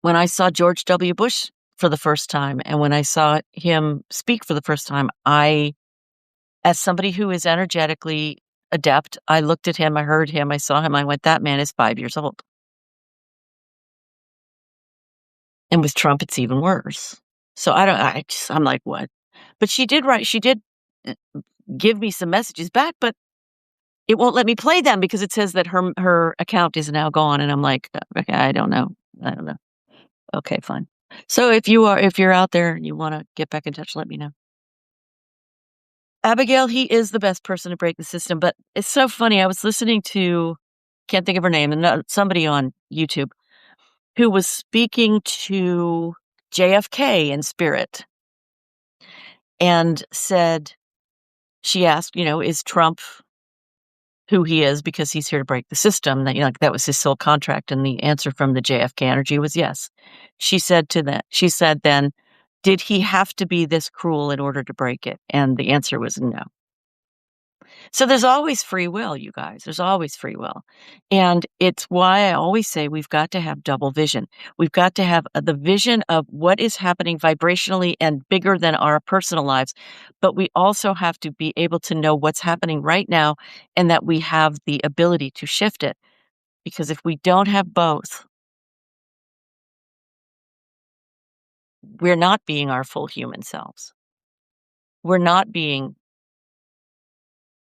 S1: When I saw George W. Bush for the first time and when I saw him speak for the first time, as somebody who is energetically adept, I looked at him, I heard him, I saw him, I went, that man is 5 years old. And with Trump, it's even worse. So I'm like, what? But she did uh, give me some messages back, but it won't let me play them because it says that her account is now gone, and I'm like, okay, I don't know. Okay, fine. So if you're out there and you want to get back in touch, let me know. Abigail, he is the best person to break the system, but it's so funny. I was listening to, can't think of her name, and somebody on YouTube who was speaking to JFK in spirit and said, she asked, is Trump who he is because he's here to break the system? That, that was his sole contract. And the answer from the JFK energy was yes. She said then, did he have to be this cruel in order to break it? And the answer was no. So there's always free will, you guys. There's always free will. And it's why I always say we've got to have double vision. We've got to have the vision of what is happening vibrationally and bigger than our personal lives. But we also have to be able to know what's happening right now and that we have the ability to shift it. Because if we don't have both, we're not being our full human selves. We're not being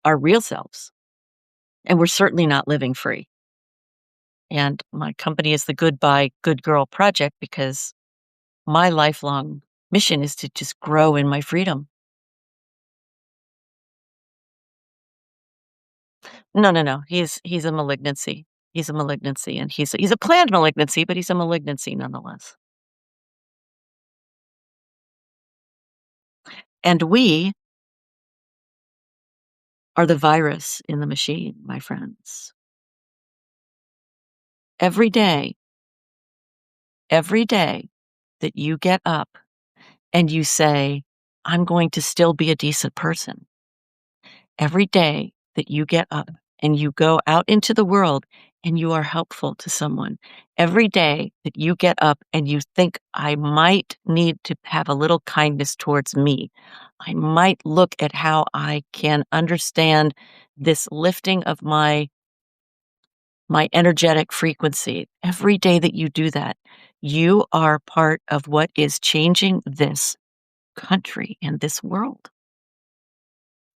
S1: our real selves. And we're certainly not living free. And my company is the Goodbye Good Girl Project because my lifelong mission is to just grow in my freedom. No. He's a malignancy. He's a malignancy, and he's a planned malignancy, but he's a malignancy nonetheless. And we are the virus in the machine, my friends. Every day that you get up and you say, I'm going to still be a decent person. Every day that you get up and you go out into the world and you are helpful to someone, every day that you get up and you think, I might need to have a little kindness towards me, I might look at how I can understand this lifting of my energetic frequency. Every day that you do that, you are part of what is changing this country and this world.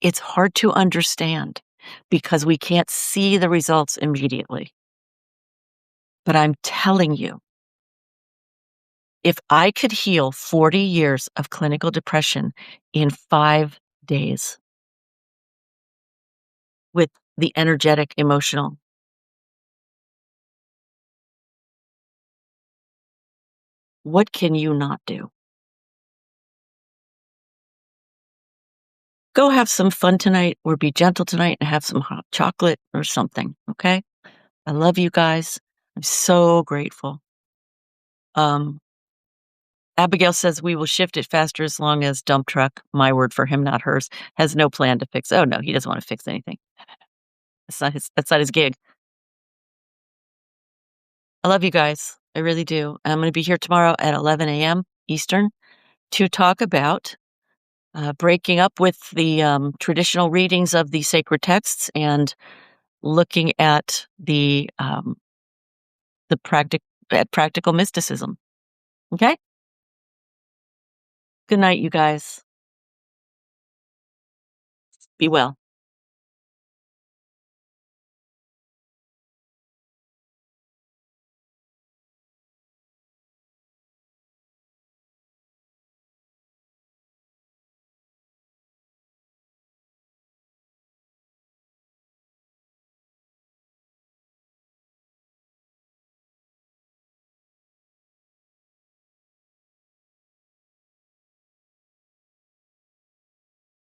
S1: It's hard to understand because we can't see the results immediately. But I'm telling you, if I could heal 40 years of clinical depression in 5 days with the energetic, emotional, what can you not do? Go have some fun tonight or be gentle tonight and have some hot chocolate or something, okay? I love you guys. I'm so grateful. Abigail says we will shift it faster as long as dump truck, my word for him, not hers, has no plan to fix. Oh no, he doesn't want to fix anything. That's not his gig. I love you guys. I really do. I'm going to be here tomorrow at 11 a.m. Eastern to talk about breaking up with the traditional readings of the sacred texts and looking at the practical mysticism. Okay? Good night, you guys. Be well.